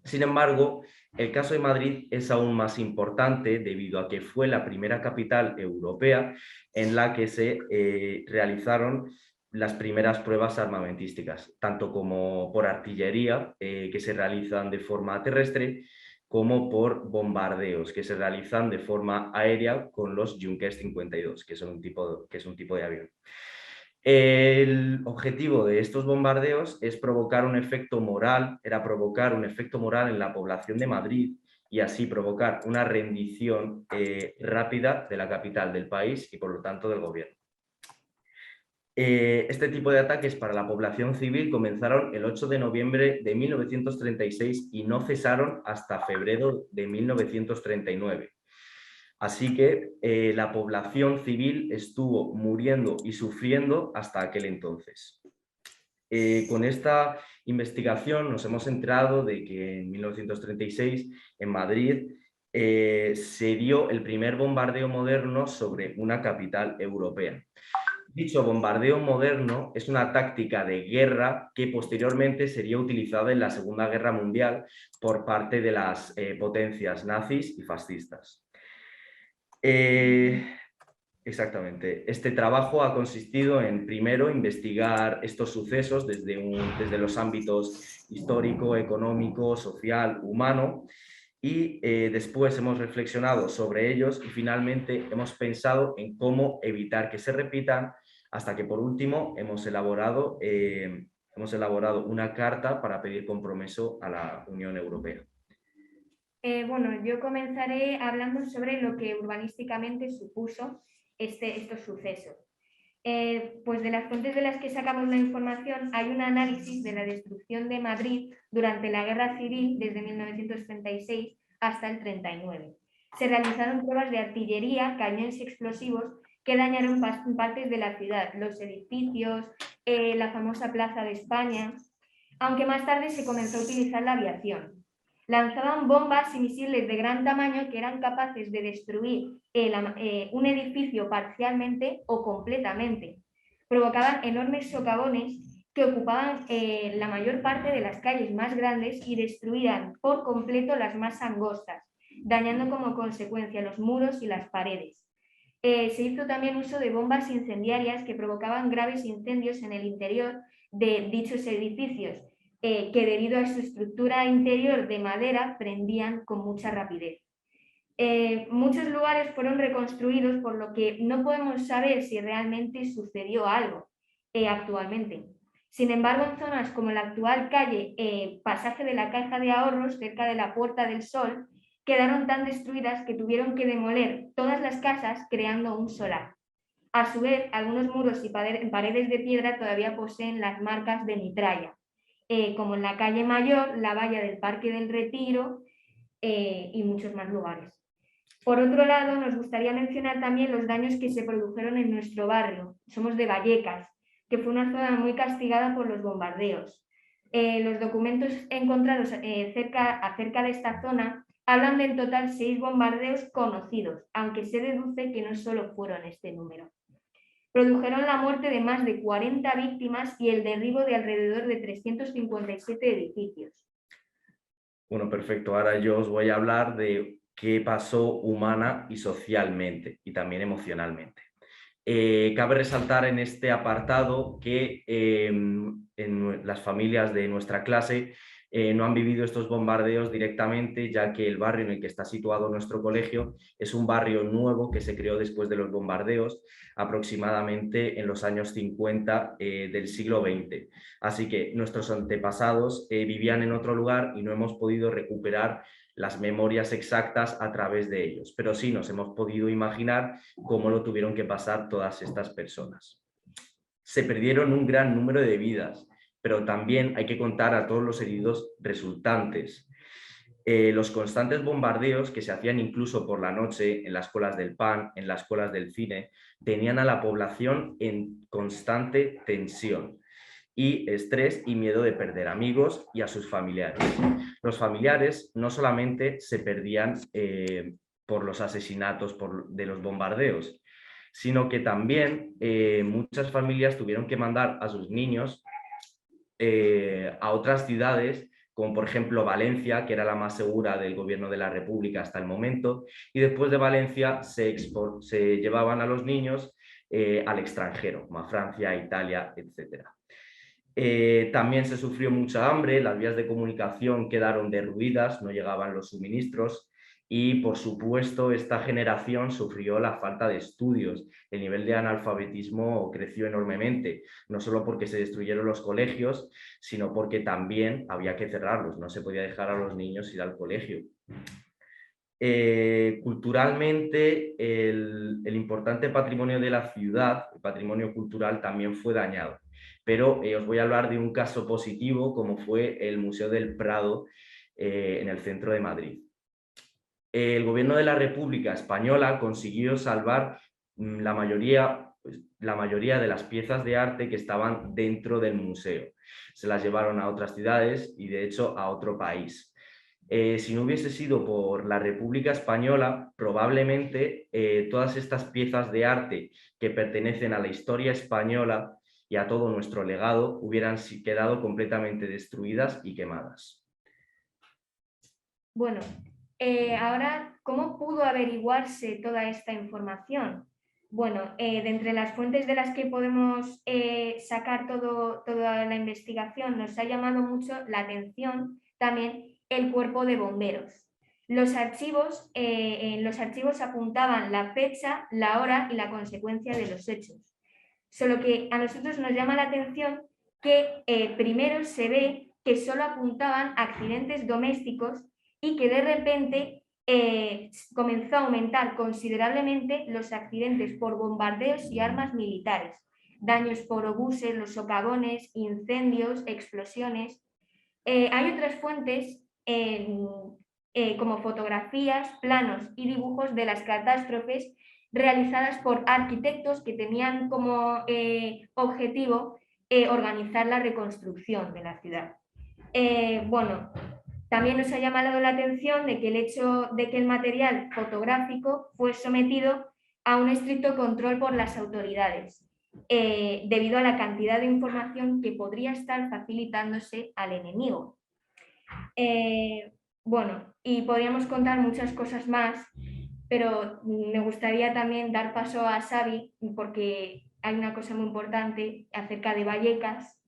Sin embargo, el caso de Madrid es aún más importante debido a que fue la primera capital europea en la que se realizaron las primeras pruebas armamentísticas, tanto como por artillería, que se realizan de forma terrestre, como por bombardeos, que se realizan de forma aérea con los Junkers 52, que es un tipo de avión. El objetivo de estos bombardeos es provocar un efecto moral, era provocar un efecto moral en la población de Madrid y así provocar una rendición rápida de la capital del país y por lo tanto del gobierno. Este tipo de ataques para la población civil comenzaron el 8 de noviembre de 1936 y no cesaron hasta febrero de 1939. Así que la población civil estuvo muriendo y sufriendo hasta aquel entonces. Con esta investigación nos hemos enterado de que en 1936 en Madrid se dio el primer bombardeo moderno sobre una capital europea. Dicho bombardeo moderno es una táctica de guerra que posteriormente sería utilizada en la Segunda Guerra Mundial por parte de las potencias nazis y fascistas. Exactamente. Este trabajo ha consistido en, primero, investigar estos sucesos desde los ámbitos histórico, económico, social, humano, y después hemos reflexionado sobre ellos y finalmente hemos pensado en cómo evitar que se repitan, hasta que por último hemos elaborado una carta para pedir compromiso a la Unión Europea. Bueno, yo comenzaré hablando sobre lo que urbanísticamente supuso estos sucesos. Pues de las fuentes de las que sacamos la información hay un análisis de la destrucción de Madrid durante la Guerra Civil desde 1936 hasta el 39. Se realizaron pruebas de artillería, cañones y explosivos que dañaron partes de la ciudad, los edificios, la famosa Plaza de España, aunque más tarde se comenzó a utilizar la aviación. Lanzaban bombas y misiles de gran tamaño que eran capaces de destruir un edificio parcialmente o completamente. Provocaban enormes socavones que ocupaban la mayor parte de las calles más grandes y destruían por completo las más angostas, dañando como consecuencia los muros y las paredes. Se hizo también uso de bombas incendiarias que provocaban graves incendios en el interior de dichos edificios, que debido a su estructura interior de madera prendían con mucha rapidez. Muchos lugares fueron reconstruidos, por lo que no podemos saber si realmente sucedió algo actualmente. Sin embargo, en zonas como la actual calle Pasaje de la Caja de Ahorros, cerca de la Puerta del Sol, quedaron tan destruidas que tuvieron que demoler todas las casas creando un solar. A su vez, algunos muros y paredes de piedra todavía poseen las marcas de mitralla, como en la calle Mayor, la valla del Parque del Retiro y muchos más lugares. Por otro lado, nos gustaría mencionar también los daños que se produjeron en nuestro barrio. Somos de Vallecas, que fue una zona muy castigada por los bombardeos. Los documentos encontrados acerca de esta zona hablan de en total 6 bombardeos conocidos, aunque se deduce que no solo fueron este número. Produjeron la muerte de más de 40 víctimas y el derribo de alrededor de 357 edificios. Bueno, perfecto. Ahora yo os voy a hablar de qué pasó humana y socialmente y también emocionalmente. Cabe resaltar en este apartado que en las familias de nuestra clase no han vivido estos bombardeos directamente, ya que el barrio en el que está situado nuestro colegio es un barrio nuevo que se creó después de los bombardeos, aproximadamente en los años 50 del siglo XX. Así que nuestros antepasados vivían en otro lugar y no hemos podido recuperar las memorias exactas a través de ellos, pero sí nos hemos podido imaginar cómo lo tuvieron que pasar todas estas personas. Se perdieron un gran número de vidas, pero también hay que contar a todos los heridos resultantes. Los constantes bombardeos que se hacían incluso por la noche en las colas del pan, en las colas del cine, tenían a la población en constante tensión y estrés y miedo de perder amigos y a sus familiares. Los familiares no solamente se perdían por los asesinatos de los bombardeos, sino que también muchas familias tuvieron que mandar a sus niños a otras ciudades, como por ejemplo Valencia, que era la más segura del gobierno de la República hasta el momento, y después de Valencia se llevaban a los niños al extranjero, como a Francia, Italia, etc. También se sufrió mucha hambre, las vías de comunicación quedaron derruidas, no llegaban los suministros y, por supuesto, esta generación sufrió la falta de estudios. El nivel de analfabetismo creció enormemente, no solo porque se destruyeron los colegios, sino porque también había que cerrarlos, no se podía dejar a los niños ir al colegio. Culturalmente, el importante patrimonio de la ciudad, el patrimonio cultural, también fue dañado. Pero os voy a hablar de un caso positivo, como fue el Museo del Prado en el centro de Madrid. El gobierno de la República Española consiguió salvar la mayoría de las piezas de arte que estaban dentro del museo. Se las llevaron a otras ciudades y, de hecho, a otro país. Si no hubiese sido por la República Española, probablemente todas estas piezas de arte que pertenecen a la historia española y a todo nuestro legado hubieran quedado completamente destruidas y quemadas. Bueno, ahora, ¿cómo pudo averiguarse toda esta información? Bueno, de entre las fuentes de las que podemos sacar toda la investigación, nos ha llamado mucho la atención también el cuerpo de bomberos. En los archivos apuntaban la fecha, la hora y la consecuencia de los hechos. Solo que a nosotros nos llama la atención que primero se ve que solo apuntaban accidentes domésticos y que de repente comenzó a aumentar considerablemente los accidentes por bombardeos y armas militares, daños por obuses, los socavones, incendios, explosiones. Hay otras fuentes como fotografías, planos y dibujos de las catástrofes realizadas por arquitectos que tenían como objetivo organizar la reconstrucción de la ciudad. Bueno, también nos ha llamado la atención de que el hecho de que el material fotográfico fue sometido a un estricto control por las autoridades, debido a la cantidad de información que podría estar facilitándose al enemigo. Bueno, y podríamos contar muchas cosas más, pero me gustaría también dar paso a Xavi, porque hay una cosa muy importante acerca de Vallecas.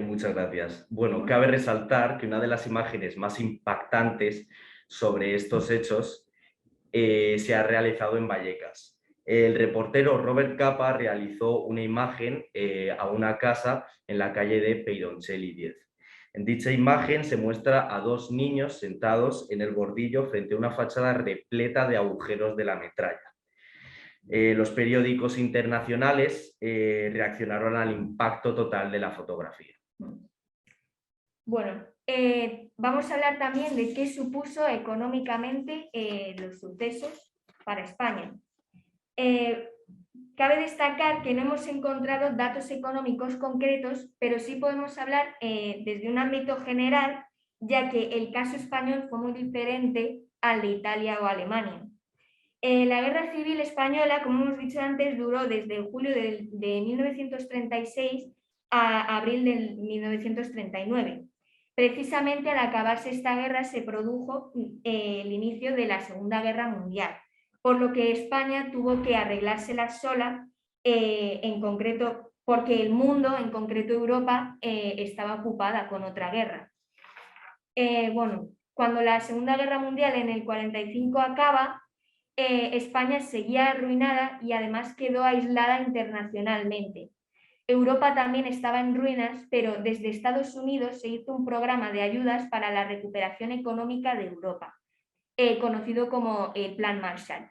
Muchas gracias. Bueno, cabe resaltar que una de las imágenes más impactantes sobre estos hechos se ha realizado en Vallecas. El reportero Robert Capa realizó una imagen a una casa en la calle de Peyroncelli 10. En dicha imagen se muestra a dos niños sentados en el bordillo frente a una fachada repleta de agujeros de la metralla. Los periódicos internacionales reaccionaron al impacto total de la fotografía. Bueno, vamos a hablar también de qué supuso económicamente los sucesos para España. Cabe destacar que no hemos encontrado datos económicos concretos, pero sí podemos hablar desde un ámbito general, ya que el caso español fue muy diferente al de Italia o Alemania. La Guerra Civil Española, como hemos dicho antes, duró desde julio de 1936 a abril de 1939. Precisamente al acabarse esta guerra se produjo el inicio de la Segunda Guerra Mundial, por lo que España tuvo que arreglársela sola, en concreto porque el mundo, en concreto Europa, estaba ocupada con otra guerra. Bueno, cuando la Segunda Guerra Mundial en el 45 acaba, España seguía arruinada y además quedó aislada internacionalmente. Europa también estaba en ruinas, pero desde Estados Unidos se hizo un programa de ayudas para la recuperación económica de Europa, conocido como el Plan Marshall.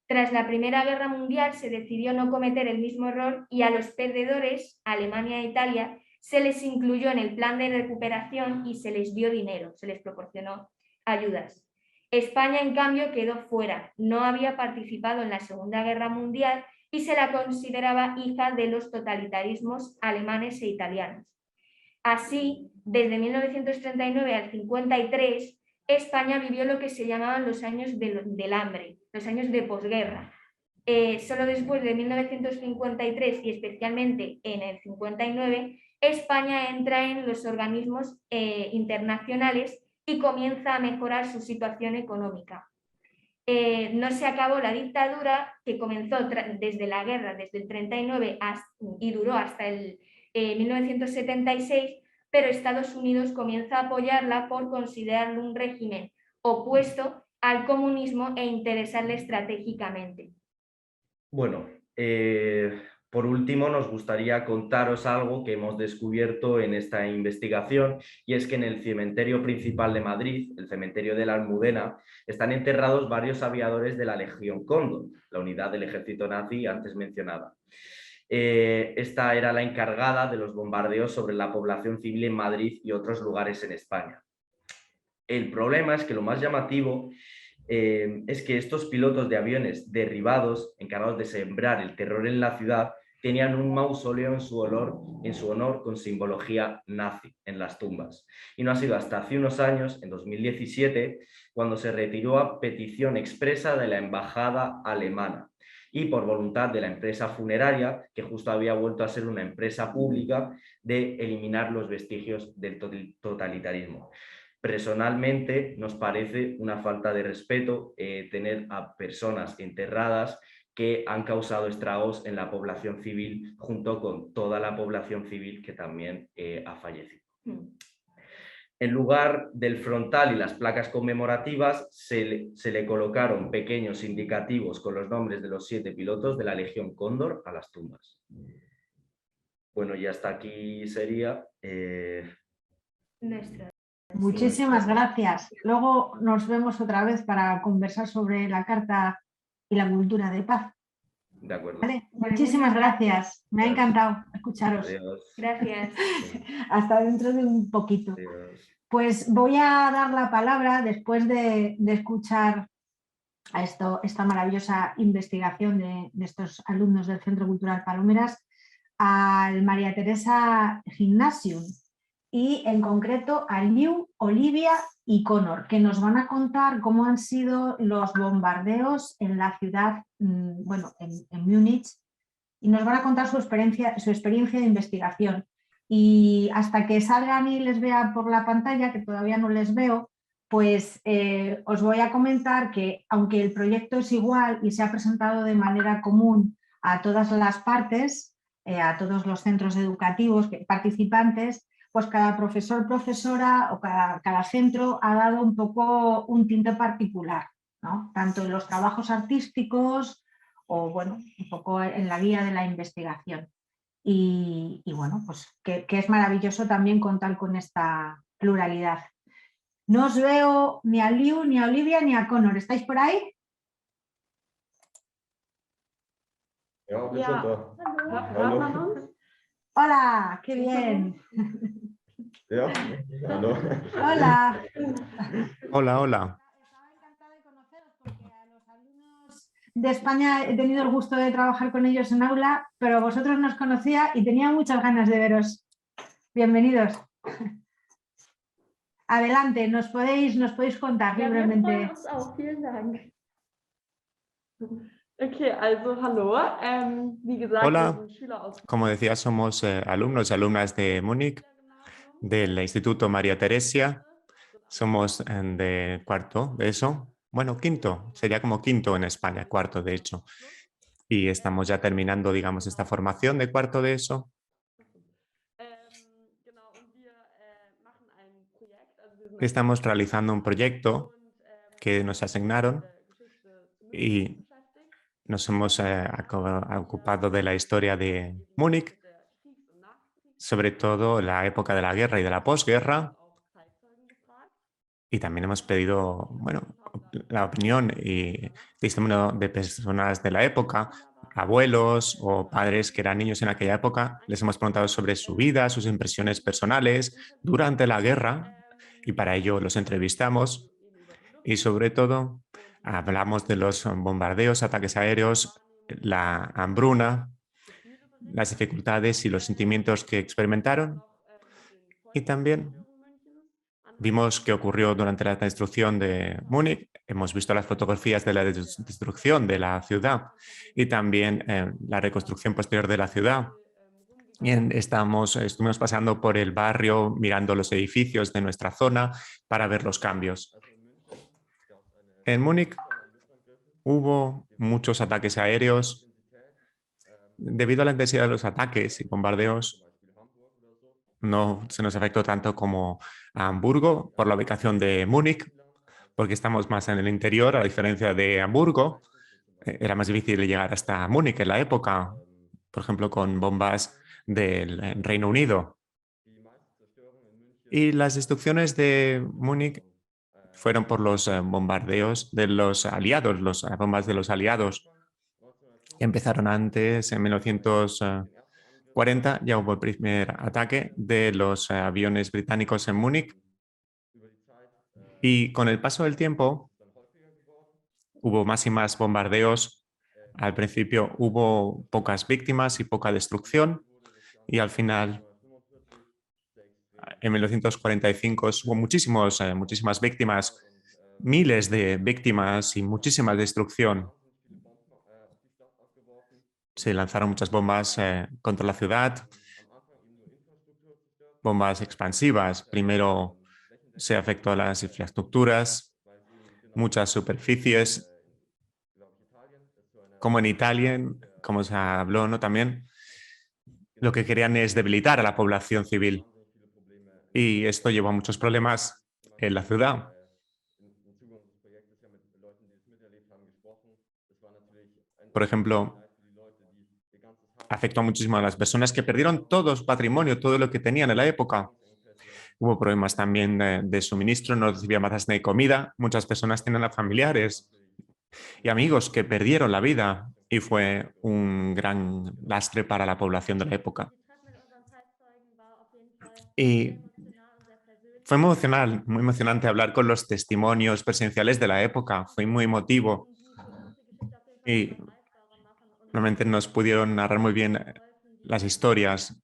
Tras la Primera Guerra Mundial se decidió no cometer el mismo error y a los perdedores, Alemania e Italia, se les incluyó en el plan de recuperación y se les dio dinero, se les proporcionó ayudas. España, en cambio, quedó fuera, no había participado en la Segunda Guerra Mundial y se la consideraba hija de los totalitarismos alemanes e italianos. Así, desde 1939 al 53, España vivió lo que se llamaban los años del hambre, los años de posguerra. Solo después de 1953 y especialmente en el 59, España entra en los organismos internacionales y comienza a mejorar su situación económica. No se acabó la dictadura, que comenzó desde la guerra, desde el 39 y duró hasta el 1976, pero Estados Unidos comienza a apoyarla por considerarlo un régimen opuesto al comunismo e interesarle estratégicamente. Bueno, Por último, nos gustaría contaros algo que hemos descubierto en esta investigación, y es que en el cementerio principal de Madrid, el cementerio de la Almudena, están enterrados varios aviadores de la Legión Cóndor, la unidad del ejército nazi antes mencionada. Esta era la encargada de los bombardeos sobre la población civil en Madrid y otros lugares en España. El problema es que lo más llamativo es que estos pilotos de aviones derribados, encargados de sembrar el terror en la ciudad, tenían un mausoleo en su honor con simbología nazi en las tumbas. Y no ha sido hasta hace unos años, en 2017, cuando se retiró a petición expresa de la embajada alemana y por voluntad de la empresa funeraria, que justo había vuelto a ser una empresa pública, de eliminar los vestigios del totalitarismo. Personalmente nos parece una falta de respeto tener a personas enterradas que han causado estragos en la población civil, junto con toda la población civil que también ha fallecido. En lugar del frontal y las placas conmemorativas, se le colocaron pequeños indicativos con los nombres de los 7 pilotos de la Legión Cóndor a las tumbas. Bueno, y hasta aquí sería Nuestro. Muchísimas gracias. Luego nos vemos otra vez para conversar sobre la Carta y la cultura de paz. De acuerdo. Vale, muchísimas gracias. Me ha encantado escucharos. Adiós. Gracias. Hasta dentro de un poquito. Adiós. Pues voy a dar la palabra, después de escuchar a esta maravillosa investigación de estos alumnos del Centro Cultural Palomeras, al María Teresa Gymnasium y en concreto a Liu, Olivia y Connor, que nos van a contar cómo han sido los bombardeos en la ciudad, bueno, en Múnich, y nos van a contar su experiencia de investigación. Y hasta que salgan y les vea por la pantalla, que todavía no les veo, pues os voy a comentar que aunque el proyecto es igual y se ha presentado de manera común a todas las partes, a todos los centros educativos participantes, pues cada profesor, profesora o cada centro ha dado un poco un tinte particular, ¿no? Tanto en los trabajos artísticos o bueno, un poco en la guía de la investigación. Y bueno, pues que es maravilloso también contar con esta pluralidad. No os veo ni a Liu, ni a Olivia, ni a Connor. ¿Estáis por ahí? Ja, Hallo. hört man uns? Hola, qué bien. Ja, hallo. Hola. Hola, hola. Estaba encantada de conoceros porque a los alumnos de España he tenido el gusto de trabajar con ellos en aula, pero a vosotros no os conocía y tenía muchas ganas de veros. Bienvenidos. Adelante, nos podéis contar Ja, wir libremente. freuen uns auch. Vielen Dank. Okay, also hallo. Wie gesagt, Hola. wir sind Schüler aus Como decía, somos alumnos y alumnas de Múnich, del Instituto María Teresia. Somos de cuarto de eso. Bueno, quinto, sería como quinto en España, cuarto de hecho. Y estamos ya terminando, digamos, esta formación de cuarto de eso. Genau, und wir machen ein Projekt. Also wir sind Estamos realizando un proyecto que nos asignaron y nos hemos ocupado de la historia de Múnich, sobre todo la época de la guerra y de la posguerra. Y también hemos pedido, bueno, la opinión y testimonio de personas de la época, abuelos o padres que eran niños en aquella época. Les hemos preguntado sobre su vida, sus impresiones personales durante la guerra y para ello los entrevistamos y sobre todo hablamos de los bombardeos, ataques aéreos, la hambruna, las dificultades y los sentimientos que experimentaron y también vimos qué ocurrió durante la destrucción de Múnich, hemos visto las fotografías de la destrucción de la ciudad y también la reconstrucción posterior de la ciudad. Y estuvimos pasando por el barrio, mirando los edificios de nuestra zona para ver los cambios. En Múnich hubo muchos ataques aéreos. Debido a la intensidad de los ataques y bombardeos, no se nos afectó tanto como a Hamburgo por la ubicación de Múnich, porque estamos más en el interior, a diferencia de Hamburgo. Era más difícil llegar hasta Múnich en la época por ejemplo, con bombas del Reino Unido. Y las destrucciones de Múnich fueron por los bombardeos de los aliados, las bombas de los aliados. Empezaron antes, en 1940, ya hubo el primer ataque de los aviones británicos en Múnich. Y con el paso del tiempo hubo más y más bombardeos. Al principio hubo pocas víctimas y poca destrucción. Y al final, en 1945, hubo muchísimas víctimas, miles de víctimas y muchísima destrucción. Se lanzaron muchas bombas contra la ciudad, bombas expansivas. Primero se afectó a las infraestructuras, muchas superficies, como en Italia, como se habló, ¿no? También lo que querían es debilitar a la población civil. Y esto llevó a muchos problemas en la ciudad. Por ejemplo, afectó muchísimo a las personas que perdieron todo su patrimonio, todo lo que tenían en la época. Hubo problemas también de suministro, no recibían más de comida. Muchas personas tenían a familiares y amigos que perdieron la vida y fue un gran lastre para la población de la época. Y fue emocional, muy emocionante hablar con los testimonios presenciales de la época. Fue muy emotivo y realmente nos pudieron narrar muy bien las historias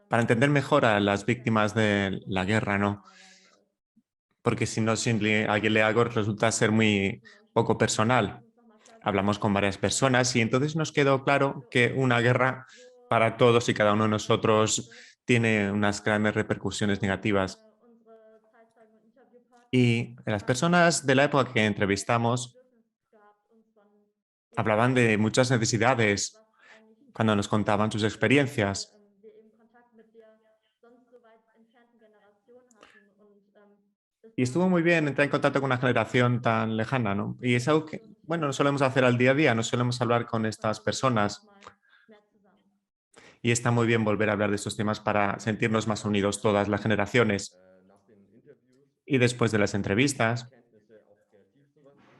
para entender mejor a las víctimas de la guerra, ¿no? Porque si no, si alguien lee algo, resulta ser muy poco personal. Hablamos con varias personas y entonces nos quedó claro que una guerra para todos y cada uno de nosotros tiene unas grandes repercusiones negativas. Y las personas de la época que entrevistamos hablaban de muchas necesidades cuando nos contaban sus experiencias. Y estuvo muy bien entrar en contacto con una generación tan lejana, ¿no? Y es algo que, bueno, no solemos hacer al día a día, no solemos hablar con estas personas. Y está muy bien volver a hablar de estos temas para sentirnos más unidos todas las generaciones. Y después de las entrevistas,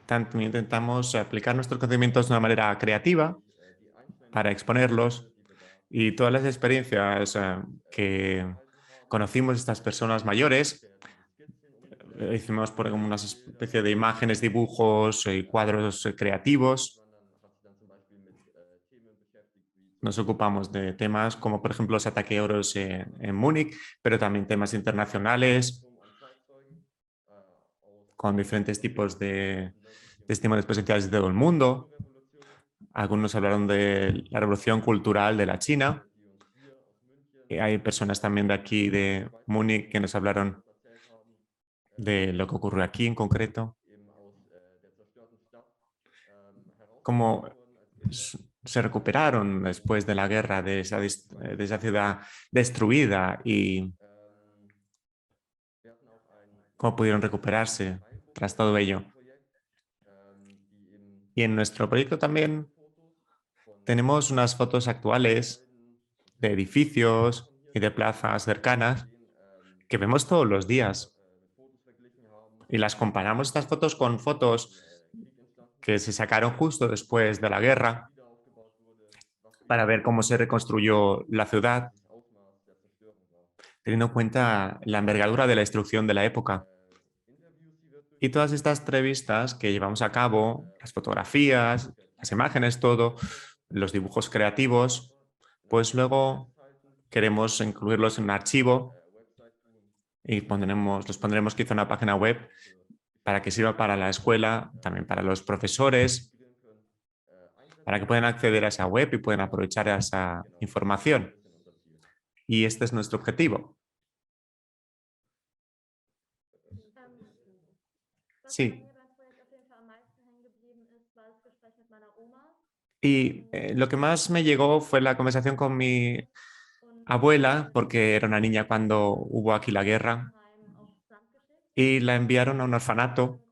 también intentamos aplicar nuestros conocimientos de una manera creativa para exponerlos y todas las experiencias que conocimos de estas personas mayores. Hicimos por una especie de imágenes, dibujos y cuadros creativos. Nos ocupamos de temas como, por ejemplo, los ataqueos en Múnich, pero también temas internacionales con diferentes tipos de testimonios presenciales de todo el mundo. Algunos hablaron de la revolución cultural de la China. Y hay personas también de aquí, de Múnich, que nos hablaron de lo que ocurrió aquí en concreto. Cómo se recuperaron después de la guerra de esa ciudad destruida y cómo pudieron recuperarse tras todo ello. Y en nuestro proyecto también tenemos unas fotos actuales de edificios y de plazas cercanas que vemos todos los días. Y las comparamos estas fotos con fotos que se sacaron justo después de la guerra para ver cómo se reconstruyó la ciudad, teniendo en cuenta la envergadura de la destrucción de la época. Y todas estas entrevistas que llevamos a cabo, las fotografías, las imágenes, todo, los dibujos creativos, pues luego queremos incluirlos en un archivo y los pondremos quizá en una página web para que sirva para la escuela, también para los profesores, para que puedan acceder a esa web y puedan aprovechar esa información. Y este es nuestro objetivo. Sí. Y lo que más me llegó fue la conversación con mi abuela, porque era una niña cuando hubo aquí la guerra, y la enviaron a un orfanato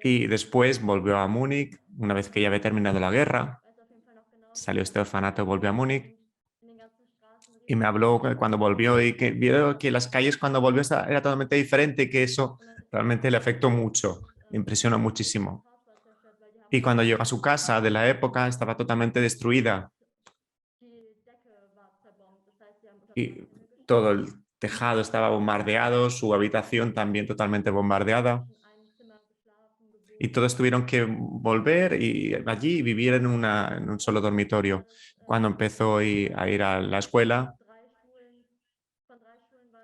y después volvió a Múnich una vez que ya había terminado la guerra, salió este orfanato, volvió a Múnich y me habló cuando volvió y que vio que las calles cuando volvió era totalmente diferente, que eso realmente le afectó mucho, me impresionó muchísimo. Y cuando llegó a su casa de la época estaba totalmente destruida y todo el tejado estaba bombardeado, su habitación también totalmente bombardeada. Y todos tuvieron que volver y allí vivir en un solo dormitorio. Cuando empezó a ir a la escuela,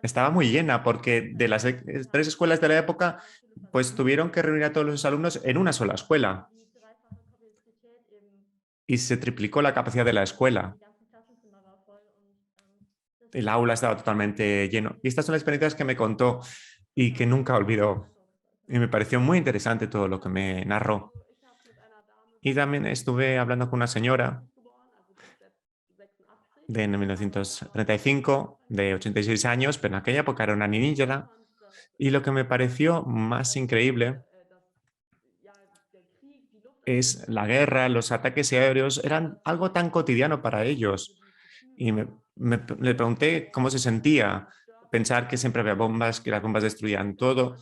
estaba muy llena porque de las 3 escuelas de la época, pues tuvieron que reunir a todos los alumnos en una sola escuela. Y se triplicó la capacidad de la escuela. El aula estaba totalmente lleno. Y estas son las experiencias que me contó y que nunca olvidó. Y me pareció muy interesante todo lo que me narró. Y también estuve hablando con una señora de 1935, de 86 años, pero en aquella época era una niña. Y lo que me pareció más increíble es la guerra, los ataques aéreos, eran algo tan cotidiano para ellos. Y le pregunté cómo se sentía pensar que siempre había bombas, que las bombas destruían todo,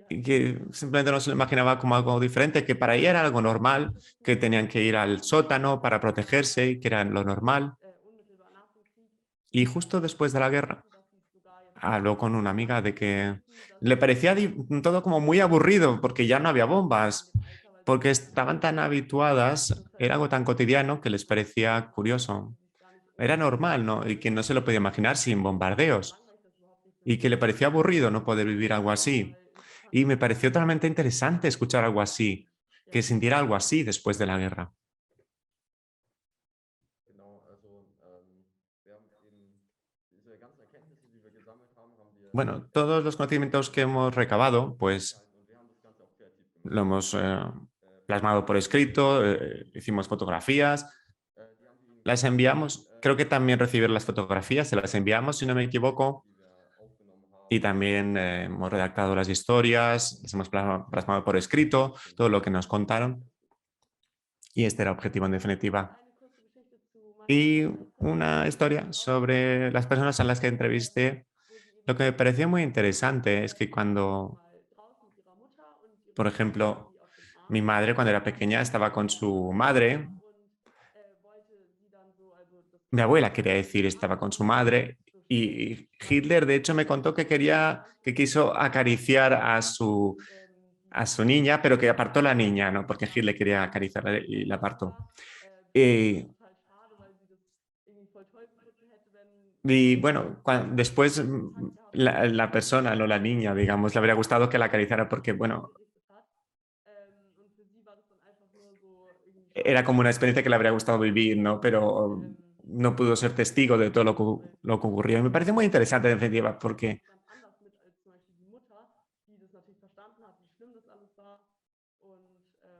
y que simplemente no se lo imaginaba como algo diferente, que para ella era algo normal, que tenían que ir al sótano para protegerse y que era lo normal. Y justo después de la guerra, habló con una amiga de que le parecía todo como muy aburrido porque ya no había bombas, porque estaban tan habituadas, era algo tan cotidiano que les parecía curioso. Era normal, ¿no? Y que no se lo podía imaginar sin bombardeos. Y que le parecía aburrido no poder vivir algo así. Y me pareció totalmente interesante escuchar algo así, que sintiera algo así después de la guerra. Bueno, todos los conocimientos que hemos recabado, pues lo hemos plasmado por escrito, hicimos fotografías, las enviamos, creo que también recibir las fotografías, se las enviamos, si no me equivoco, y también hemos redactado las historias, las hemos plasmado por escrito, todo lo que nos contaron, y este era el objetivo en definitiva. Y una historia sobre las personas a las que entrevisté. Lo que me pareció muy interesante es que cuando, por ejemplo, mi madre cuando era pequeña estaba con su madre, mi abuela quería decir estaba con su madre, y Hitler de hecho me contó que quiso acariciar a su niña, pero que apartó la niña, ¿no? Porque Hitler quería acariciarla y la apartó. Y bueno, después la persona, no la niña, digamos, le habría gustado que la acariciara porque, bueno, era como una experiencia que le habría gustado vivir, ¿no? Pero no pudo ser testigo de todo lo que ocurrió. Y me parece muy interesante, en definitiva, porque,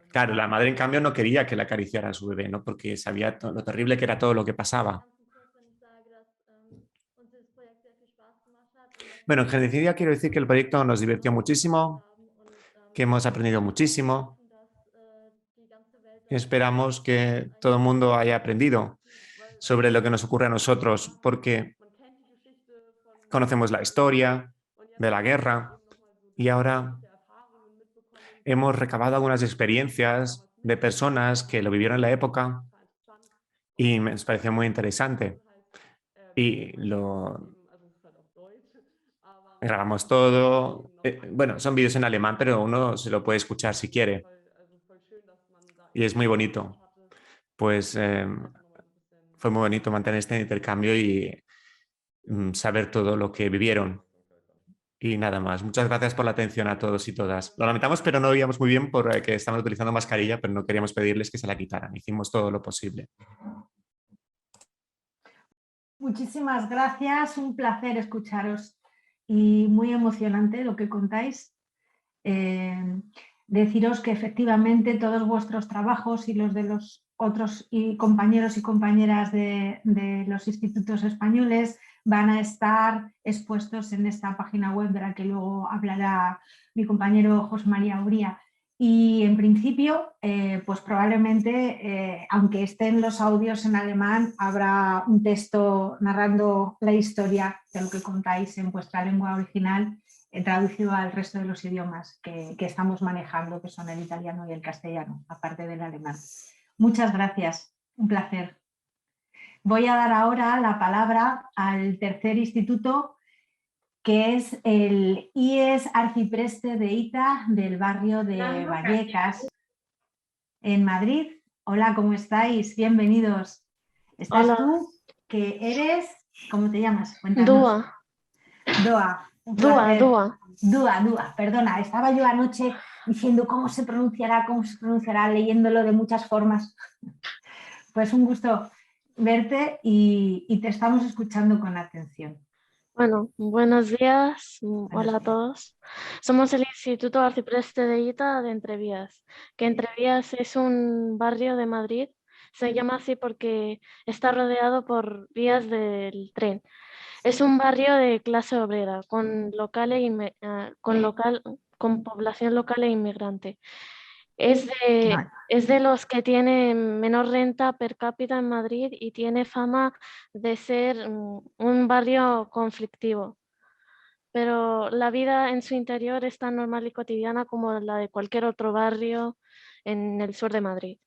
claro, la madre, en cambio, no quería que le acariciara a su bebé, ¿no? Porque sabía lo terrible que era todo lo que pasaba. Bueno, en definitiva, quiero decir que el proyecto nos divirtió muchísimo, que hemos aprendido muchísimo. Y esperamos que todo el mundo haya aprendido sobre lo que nos ocurre a nosotros, porque conocemos la historia de la guerra y ahora hemos recabado algunas experiencias de personas que lo vivieron en la época y me pareció muy interesante. Y lo grabamos todo. Bueno, son vídeos en alemán, pero uno se lo puede escuchar si quiere. Y es muy bonito. Pues fue muy bonito mantener este intercambio y saber todo lo que vivieron. Y nada más. Muchas gracias por la atención a todos y todas. Lo lamentamos, pero no lo veíamos muy bien porque estaban utilizando mascarilla, pero no queríamos pedirles que se la quitaran. Hicimos todo lo posible. Muchísimas gracias. Un placer escucharos y muy emocionante lo que contáis. Deciros que efectivamente todos vuestros trabajos y los de los otros compañeros y compañeras de los institutos españoles van a estar expuestos en esta página web de la que luego hablará mi compañero José María Uría. Y en principio, pues probablemente, aunque estén los audios en alemán, habrá un texto narrando la historia de lo que contáis en vuestra lengua original, traducido al resto de los idiomas que estamos manejando, que son el italiano y el castellano, aparte del alemán. Muchas gracias, un placer. Voy a dar ahora la palabra al tercer instituto, que es el IES Arcipreste de Ita del barrio de Vallecas, en Madrid. Hola, ¿cómo estáis? Bienvenidos. ¿Estás Hola. tú? ¿Qué eres? ¿Cómo te llamas? Cuéntanos. Dúa. Doa. Un Dúa, placer. Dúa. Dúa. Perdona, estaba yo anoche diciendo cómo se pronunciará, leyéndolo de muchas formas. Pues un gusto verte y te estamos escuchando con atención. Bueno, buenos días. Hola a días. todos. Somos el Instituto Arcipreste de Ita de Entrevías, que Entrevías es un barrio de Madrid. Se llama así porque está rodeado por vías del tren. Es un barrio de clase obrera, con población local e inmigrante. Es de los que tienen menor renta per cápita en Madrid y tiene fama de ser un barrio conflictivo. Pero la vida en su interior es tan normal y cotidiana como la de cualquier otro barrio en el sur de Madrid.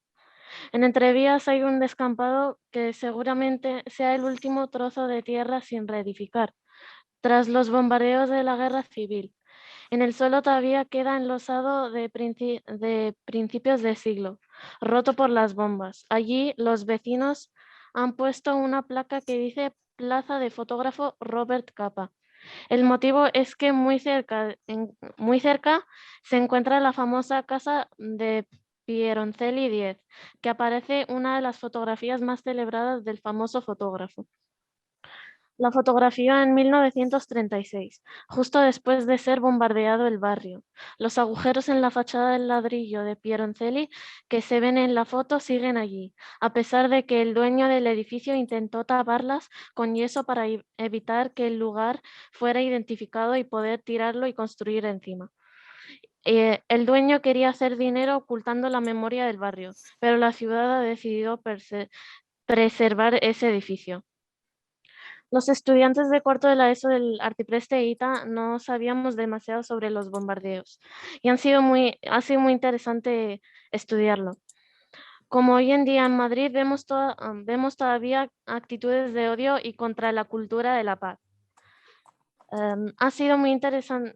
En Entrevías hay un descampado que seguramente sea el último trozo de tierra sin reedificar, tras los bombardeos de la Guerra Civil. En el suelo todavía queda enlosado de principios de siglo, roto por las bombas. Allí los vecinos han puesto una placa que dice Plaza de Fotógrafo Robert Capa. El motivo es que muy cerca se encuentra la famosa casa de Pieroncelli 10, que aparece una de las fotografías más celebradas del famoso fotógrafo. La fotografió en 1936, justo después de ser bombardeado el barrio. Los agujeros en la fachada del ladrillo de Pieroncelli que se ven en la foto siguen allí, a pesar de que el dueño del edificio intentó taparlas con yeso para evitar que el lugar fuera identificado y poder tirarlo y construir encima. El dueño quería hacer dinero ocultando la memoria del barrio, pero la ciudad ha decidido preservar ese edificio. Los estudiantes de cuarto de la ESO del Arcipreste de Ita no sabíamos demasiado sobre los bombardeos y ha sido muy interesante estudiarlo. Como hoy en día en Madrid vemos todavía actitudes de odio y contra la cultura de la paz. Ha sido muy interesante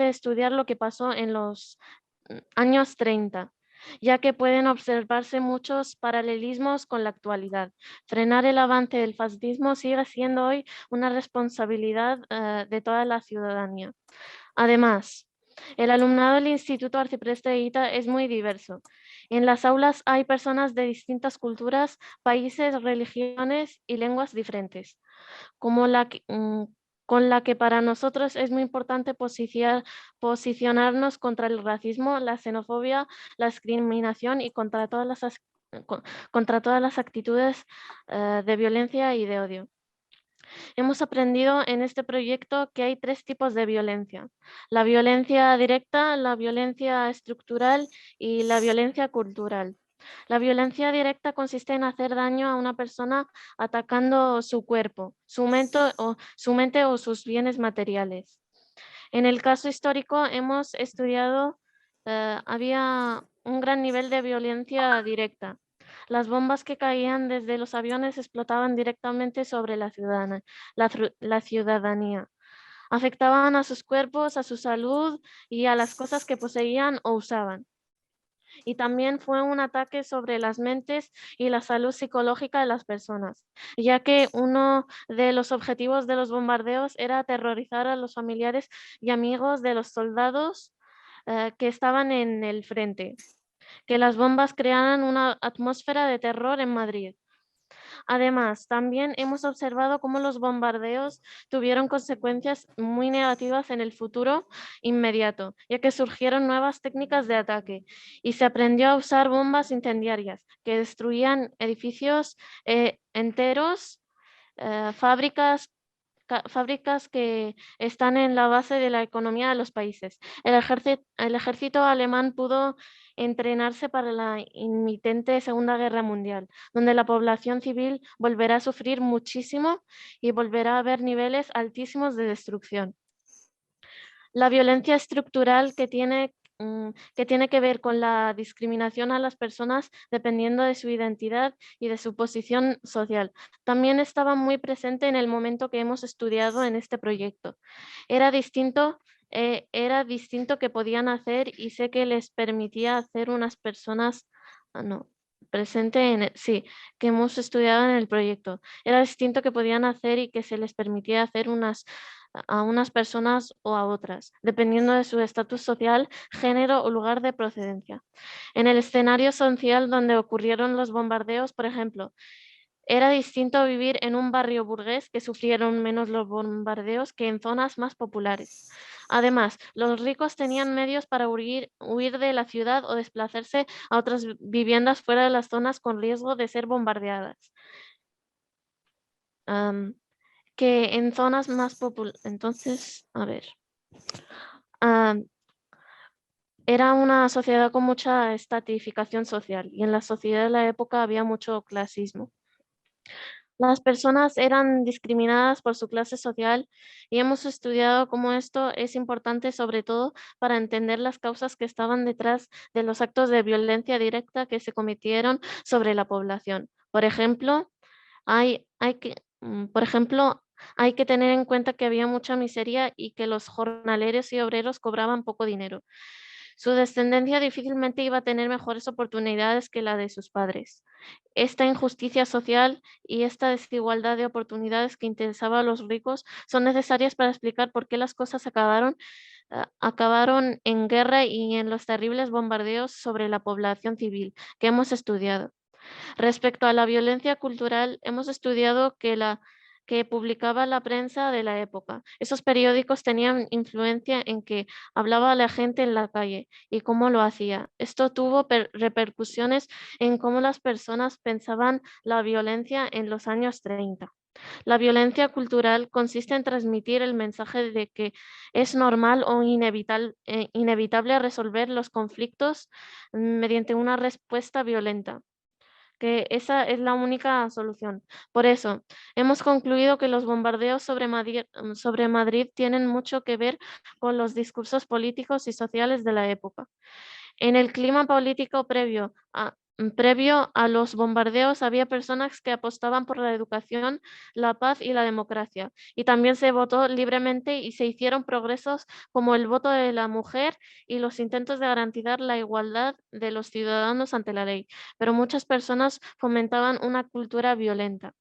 estudiar lo que pasó en los años 30. Ya que pueden observarse muchos paralelismos con la actualidad. Frenar el avance del fascismo sigue siendo hoy una responsabilidad de toda la ciudadanía. Además, el alumnado del Instituto Arcipreste de Ita es muy diverso. En las aulas hay personas de distintas culturas, países, religiones y lenguas diferentes, con la que para nosotros es muy importante posicionarnos contra el racismo, la xenofobia, la discriminación y contra todas las actitudes de violencia y de odio. Hemos aprendido en este proyecto que hay 3 tipos de violencia: la violencia directa, la violencia estructural y la violencia cultural. La violencia directa consiste en hacer daño a una persona atacando su cuerpo, su mente o sus bienes materiales. En el caso histórico hemos estudiado, había un gran nivel de violencia directa. Las bombas que caían desde los aviones explotaban directamente sobre la ciudadanía. Afectaban a sus cuerpos, a su salud y a las cosas que poseían o usaban. Y también fue un ataque sobre las mentes y la salud psicológica de las personas, ya que uno de los objetivos de los bombardeos era aterrorizar a los familiares y amigos de los soldados que estaban en el frente, que las bombas crearan una atmósfera de terror en Madrid. Además, también hemos observado cómo los bombardeos tuvieron consecuencias muy negativas en el futuro inmediato, ya que surgieron nuevas técnicas de ataque y se aprendió a usar bombas incendiarias que destruían edificios enteros, fábricas, fábricas que están en la base de la economía de los países. El ejército alemán pudo entrenarse para la inminente Segunda Guerra Mundial, donde la población civil volverá a sufrir muchísimo y volverá a haber niveles altísimos de destrucción. La violencia estructural que tiene que ver con la discriminación a las personas dependiendo de su identidad y de su posición social. También estaba muy presente en el momento que hemos estudiado en este proyecto. Era distinto que podían hacer y sé que les permitía hacer unas personas, que hemos estudiado en el proyecto. Era distinto que podían hacer y que se les permitía hacer a unas personas o a otras, dependiendo de su estatus social, género o lugar de procedencia. En el escenario social donde ocurrieron los bombardeos, por ejemplo, era distinto vivir en un barrio burgués que sufrieron menos los bombardeos que en zonas más populares. Además, los ricos tenían medios para huir de la ciudad o desplazarse a otras viviendas fuera de las zonas con riesgo de ser bombardeadas. Que en zonas más populares. Entonces, a ver. Era una sociedad con mucha estratificación social y en la sociedad de la época había mucho clasismo. Las personas eran discriminadas por su clase social y hemos estudiado cómo esto es importante sobre todo para entender las causas que estaban detrás de los actos de violencia directa que se cometieron sobre la población. Por ejemplo, hay que tener en cuenta que había mucha miseria y que los jornaleros y obreros cobraban poco dinero. Su descendencia difícilmente iba a tener mejores oportunidades que la de sus padres. Esta injusticia social y esta desigualdad de oportunidades que interesaba a los ricos son necesarias para explicar por qué las cosas acabaron en guerra y en los terribles bombardeos sobre la población civil que hemos estudiado. Respecto a la violencia cultural, hemos estudiado que publicaba la prensa de la época. Esos periódicos tenían influencia en que hablaba la gente en la calle y cómo lo hacía. Esto tuvo repercusiones en cómo las personas pensaban la violencia en los años 30. La violencia cultural consiste en transmitir el mensaje de que es normal o inevitable resolver los conflictos mediante una respuesta violenta, que esa es la única solución. Por eso, hemos concluido que los bombardeos sobre Madrid tienen mucho que ver con los discursos políticos y sociales de la época. En el clima político previo a los bombardeos había personas que apostaban por la educación, la paz y la democracia. Y también se votó libremente y se hicieron progresos como el voto de la mujer y los intentos de garantizar la igualdad de los ciudadanos ante la ley. Pero muchas personas fomentaban una cultura violenta.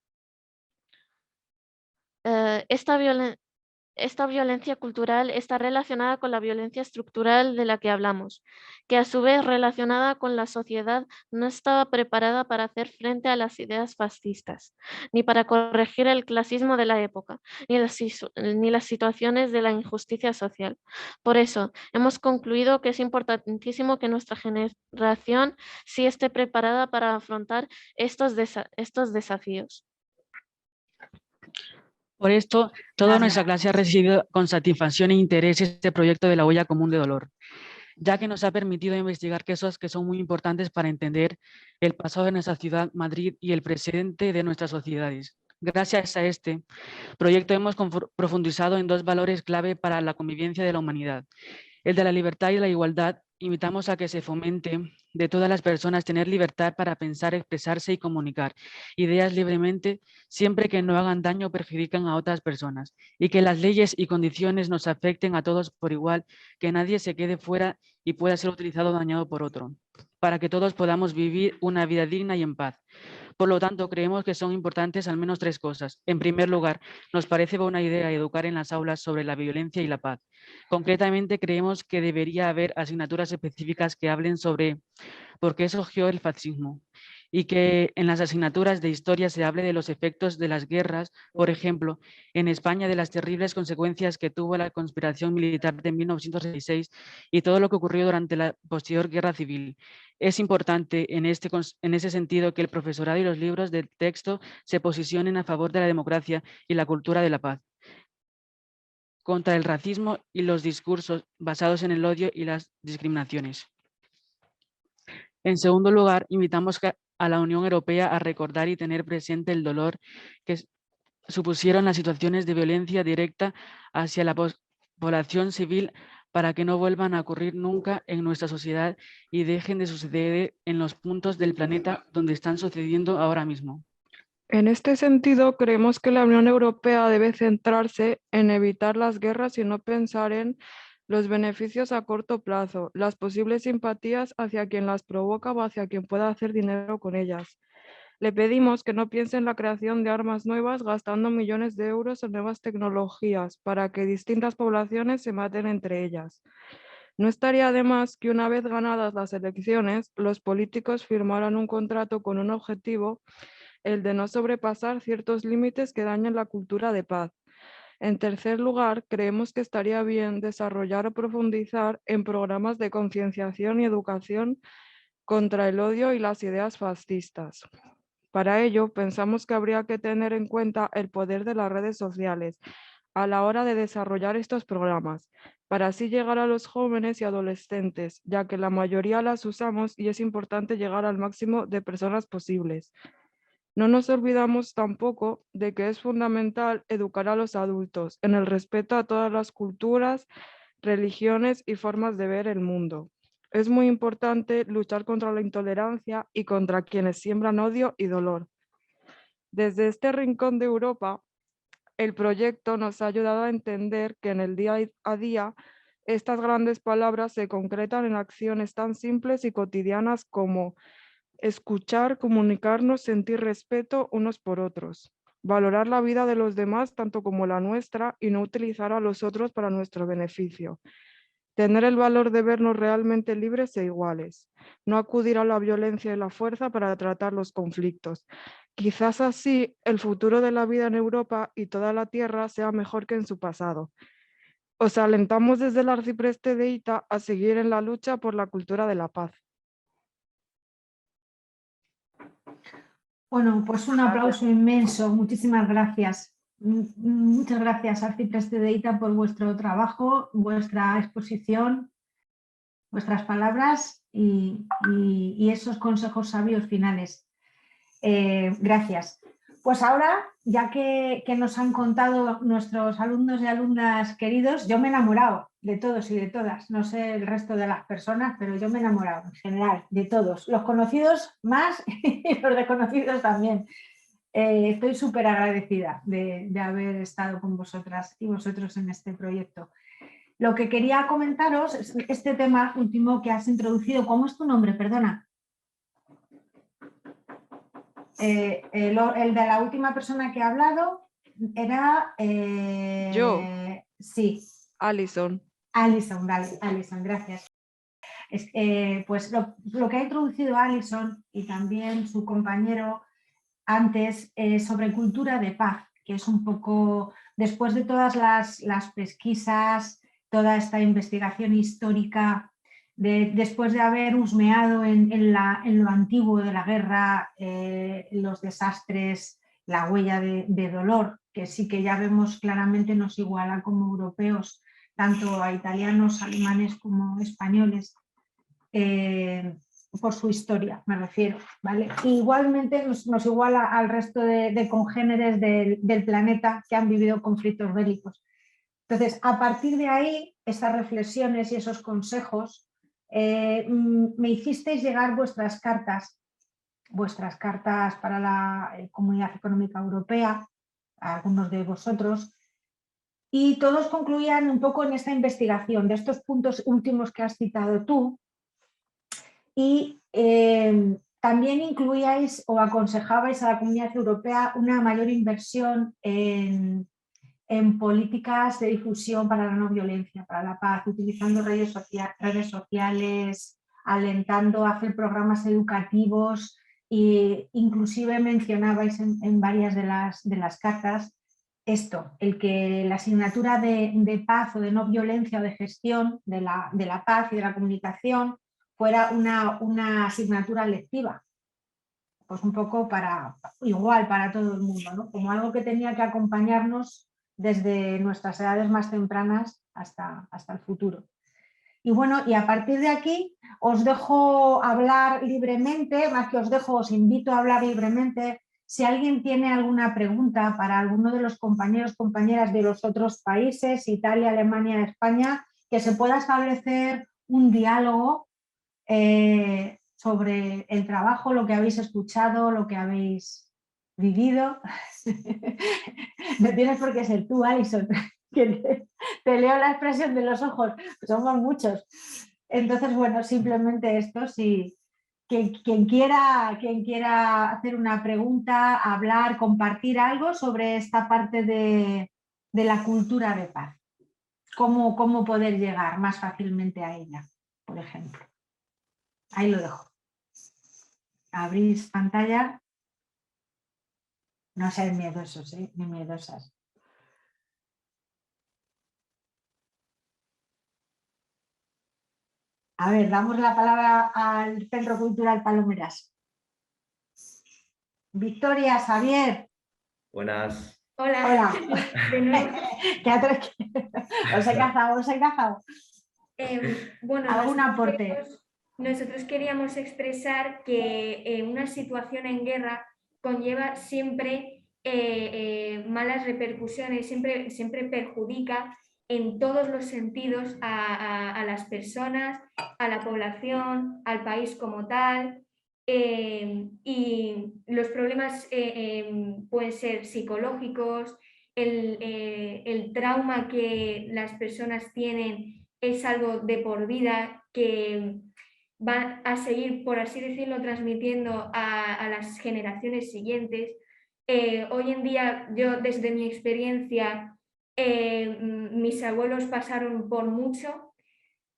Esta violencia cultural está relacionada con la violencia estructural de la que hablamos, que a su vez relacionada con la sociedad no estaba preparada para hacer frente a las ideas fascistas, ni para corregir el clasismo de la época, ni las situaciones de la injusticia social. Por eso, hemos concluido que es importantísimo que nuestra generación sí esté preparada para afrontar estos desafíos. Por esto, toda nuestra clase ha recibido con satisfacción e interés este proyecto de la huella común de dolor, ya que nos ha permitido investigar casos que son muy importantes para entender el pasado de nuestra ciudad, Madrid, y el presente de nuestras sociedades. Gracias a este proyecto hemos profundizado en dos valores clave para la convivencia de la humanidad, el de la libertad y la igualdad. Invitamos a que se fomente de todas las personas tener libertad para pensar, expresarse y comunicar ideas libremente, siempre que no hagan daño o perjudiquen a otras personas, y que las leyes y condiciones nos afecten a todos por igual, que nadie se quede fuera y pueda ser utilizado o dañado por otro, para que todos podamos vivir una vida digna y en paz. Por lo tanto, creemos que son importantes al menos tres cosas. En primer lugar, nos parece buena idea educar en las aulas sobre la violencia y la paz. Concretamente, creemos que debería haber asignaturas específicas que hablen sobre por qué surgió el fascismo y que en las asignaturas de historia se hable de los efectos de las guerras, por ejemplo, en España de las terribles consecuencias que tuvo la conspiración militar de 1916 y todo lo que ocurrió durante la posterior guerra civil. Es importante en ese sentido que el profesorado y los libros de texto se posicionen a favor de la democracia y la cultura de la paz. contra el racismo y los discursos basados en el odio y las discriminaciones. En segundo lugar, invitamos a la Unión Europea a recordar y tener presente el dolor que supusieron las situaciones de violencia directa hacia la población civil para que no vuelvan a ocurrir nunca en nuestra sociedad y dejen de suceder en los puntos del planeta donde están sucediendo ahora mismo. En este sentido, creemos que la Unión Europea debe centrarse en evitar las guerras y no pensar en los beneficios a corto plazo, las posibles simpatías hacia quien las provoca o hacia quien pueda hacer dinero con ellas. Le pedimos que no piense en la creación de armas nuevas gastando millones de euros en nuevas tecnologías para que distintas poblaciones se maten entre ellas. No estaría de más que una vez ganadas las elecciones, los políticos firmaran un contrato con un objetivo, el de no sobrepasar ciertos límites que dañen la cultura de paz. En tercer lugar, creemos que estaría bien desarrollar o profundizar en programas de concienciación y educación contra el odio y las ideas fascistas. Para ello, pensamos que habría que tener en cuenta el poder de las redes sociales a la hora de desarrollar estos programas, para así llegar a los jóvenes y adolescentes, ya que la mayoría las usamos y es importante llegar al máximo de personas posibles. No nos olvidamos tampoco de que es fundamental educar a los adultos en el respeto a todas las culturas, religiones y formas de ver el mundo. Es muy importante luchar contra la intolerancia y contra quienes siembran odio y dolor. Desde este rincón de Europa, el proyecto nos ha ayudado a entender que en el día a día estas grandes palabras se concretan en acciones tan simples y cotidianas como escuchar, comunicarnos, sentir respeto unos por otros, valorar la vida de los demás tanto como la nuestra y no utilizar a los otros para nuestro beneficio. Tener el valor de vernos realmente libres e iguales, no acudir a la violencia y la fuerza para tratar los conflictos. Quizás así el futuro de la vida en Europa y toda la Tierra sea mejor que en su pasado. Os alentamos desde el Arcipreste de ITA a seguir en la lucha por la cultura de la paz. Bueno, pues un aplauso inmenso. Muchísimas gracias. Muchas gracias, Arcipreste de ITA, por vuestro trabajo, vuestra exposición, vuestras palabras y esos consejos sabios finales. Gracias. Pues ahora, ya que nos han contado nuestros alumnos y alumnas queridos, yo me he enamorado de todos y de todas. No sé el resto de las personas, pero yo me he enamorado en general de todos. Los conocidos más y los desconocidos también. Estoy súper agradecida de haber estado con vosotras y vosotros en este proyecto. Lo que quería comentaros es este tema último que has introducido. ¿Cómo es tu nombre? Perdona. El de la última persona que ha hablado era... Yo. Sí. Alison. Alison, vale, Alison, gracias. Pues lo que ha introducido Alison y también su compañero antes sobre cultura de paz, que es un poco, después de todas las pesquisas, toda esta investigación histórica, después de haber husmeado en lo antiguo de la guerra, los desastres, la huella de dolor, que sí que ya vemos claramente nos iguala como europeos, tanto a italianos, alemanes como españoles, por su historia, me refiero, ¿vale? Igualmente nos iguala al resto de congéneres del planeta que han vivido conflictos bélicos. Entonces, a partir de ahí, esas reflexiones y esos consejos, me hicisteis llegar vuestras cartas para la Comunidad Económica Europea, a algunos de vosotros, y todos concluían un poco en esta investigación de estos puntos últimos que has citado tú, y también incluíais o aconsejabais a la Comunidad Europea una mayor inversión en políticas de difusión para la no violencia, para la paz, utilizando redes sociales, alentando a hacer programas educativos e inclusive mencionabais en varias de las cartas esto, el que la asignatura de paz o de no violencia o de gestión de la paz y de la comunicación fuera una asignatura lectiva, pues un poco igual para todo el mundo, ¿no? Como algo que tenía que acompañarnos desde nuestras edades más tempranas hasta el futuro. Y bueno, y a partir de aquí os dejo hablar libremente, más que os dejo, os invito a hablar libremente. Si alguien tiene alguna pregunta para alguno de los compañeros, compañeras de los otros países, Italia, Alemania, España, que se pueda establecer un diálogo sobre el trabajo, lo que habéis escuchado, lo que habéis vivido. No tienes por qué ser tú, Alison, que te leo la expresión de los ojos, somos muchos. Entonces, bueno, simplemente esto, si quien quiera hacer una pregunta, hablar, compartir algo sobre esta parte de la cultura de paz. Cómo poder llegar más fácilmente a ella, por ejemplo. Ahí lo dejo. Abrís pantalla. No seáis miedosos, ni miedosas. A ver, damos la palabra al Centro Cultural Palomeras. Victoria, Xavier. Buenas. Hola. Hola. Os he cazado. Bueno, ¿algún aporte? Nosotros queríamos expresar que una situación en guerra conlleva siempre malas repercusiones, siempre perjudica en todos los sentidos a las personas, a la población, al país como tal. Y los problemas pueden ser psicológicos, el trauma que las personas tienen es algo de por vida que va a seguir, por así decirlo, transmitiendo a las generaciones siguientes. Hoy en día, yo desde mi experiencia, mis abuelos pasaron por mucho.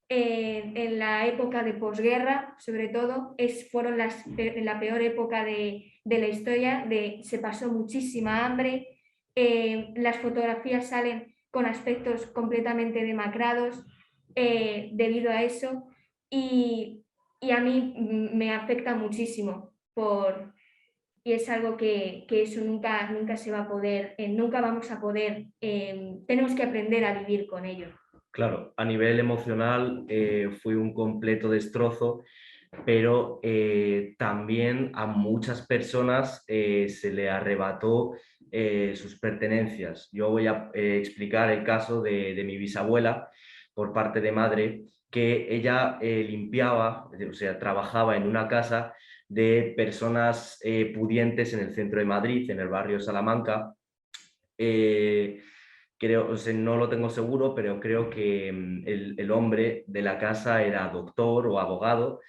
En la época de posguerra, sobre todo, fueron la peor época de la historia, se pasó muchísima hambre, las fotografías salen con aspectos completamente demacrados debido a eso y a mí me afecta muchísimo y es algo que eso nunca se va a poder, nunca vamos a poder, tenemos que aprender a vivir con ello. Claro, a nivel emocional fue un completo destrozo, pero también a muchas personas se le arrebató sus pertenencias. Yo voy a explicar el caso de mi bisabuela por parte de madre, que ella limpiaba, o sea, trabajaba en una casa de personas pudientes en el centro de Madrid, en el barrio Salamanca. Creo, o sea, no lo tengo seguro, pero creo que el hombre de la casa era doctor o abogado,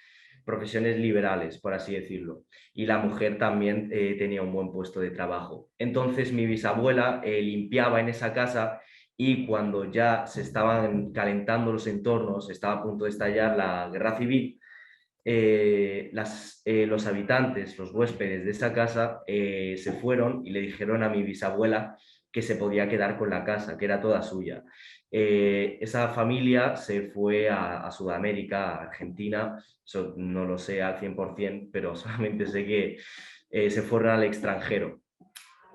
profesiones liberales, por así decirlo. Y la mujer también tenía un buen puesto de trabajo. Entonces mi bisabuela limpiaba en esa casa y cuando ya se estaban calentando los entornos, estaba a punto de estallar la guerra civil, los habitantes, los huéspedes de esa casa se fueron y le dijeron a mi bisabuela que se podía quedar con la casa, que era toda suya. Esa familia se fue a Sudamérica, a Argentina, eso no lo sé al 100%, pero solamente sé que se fueron al extranjero.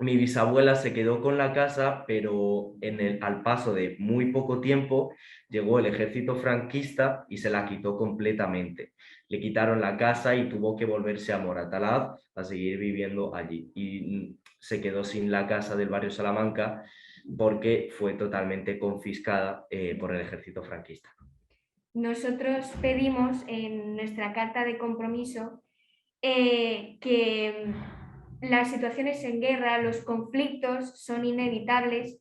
Mi bisabuela se quedó con la casa, pero al paso de muy poco tiempo llegó el ejército franquista y se la quitó completamente. Le quitaron la casa y tuvo que volverse a Moratalaz a seguir viviendo allí. Y se quedó sin la casa del barrio Salamanca porque fue totalmente confiscada por el ejército franquista. Nosotros pedimos en nuestra carta de compromiso que las situaciones en guerra, los conflictos son inevitables.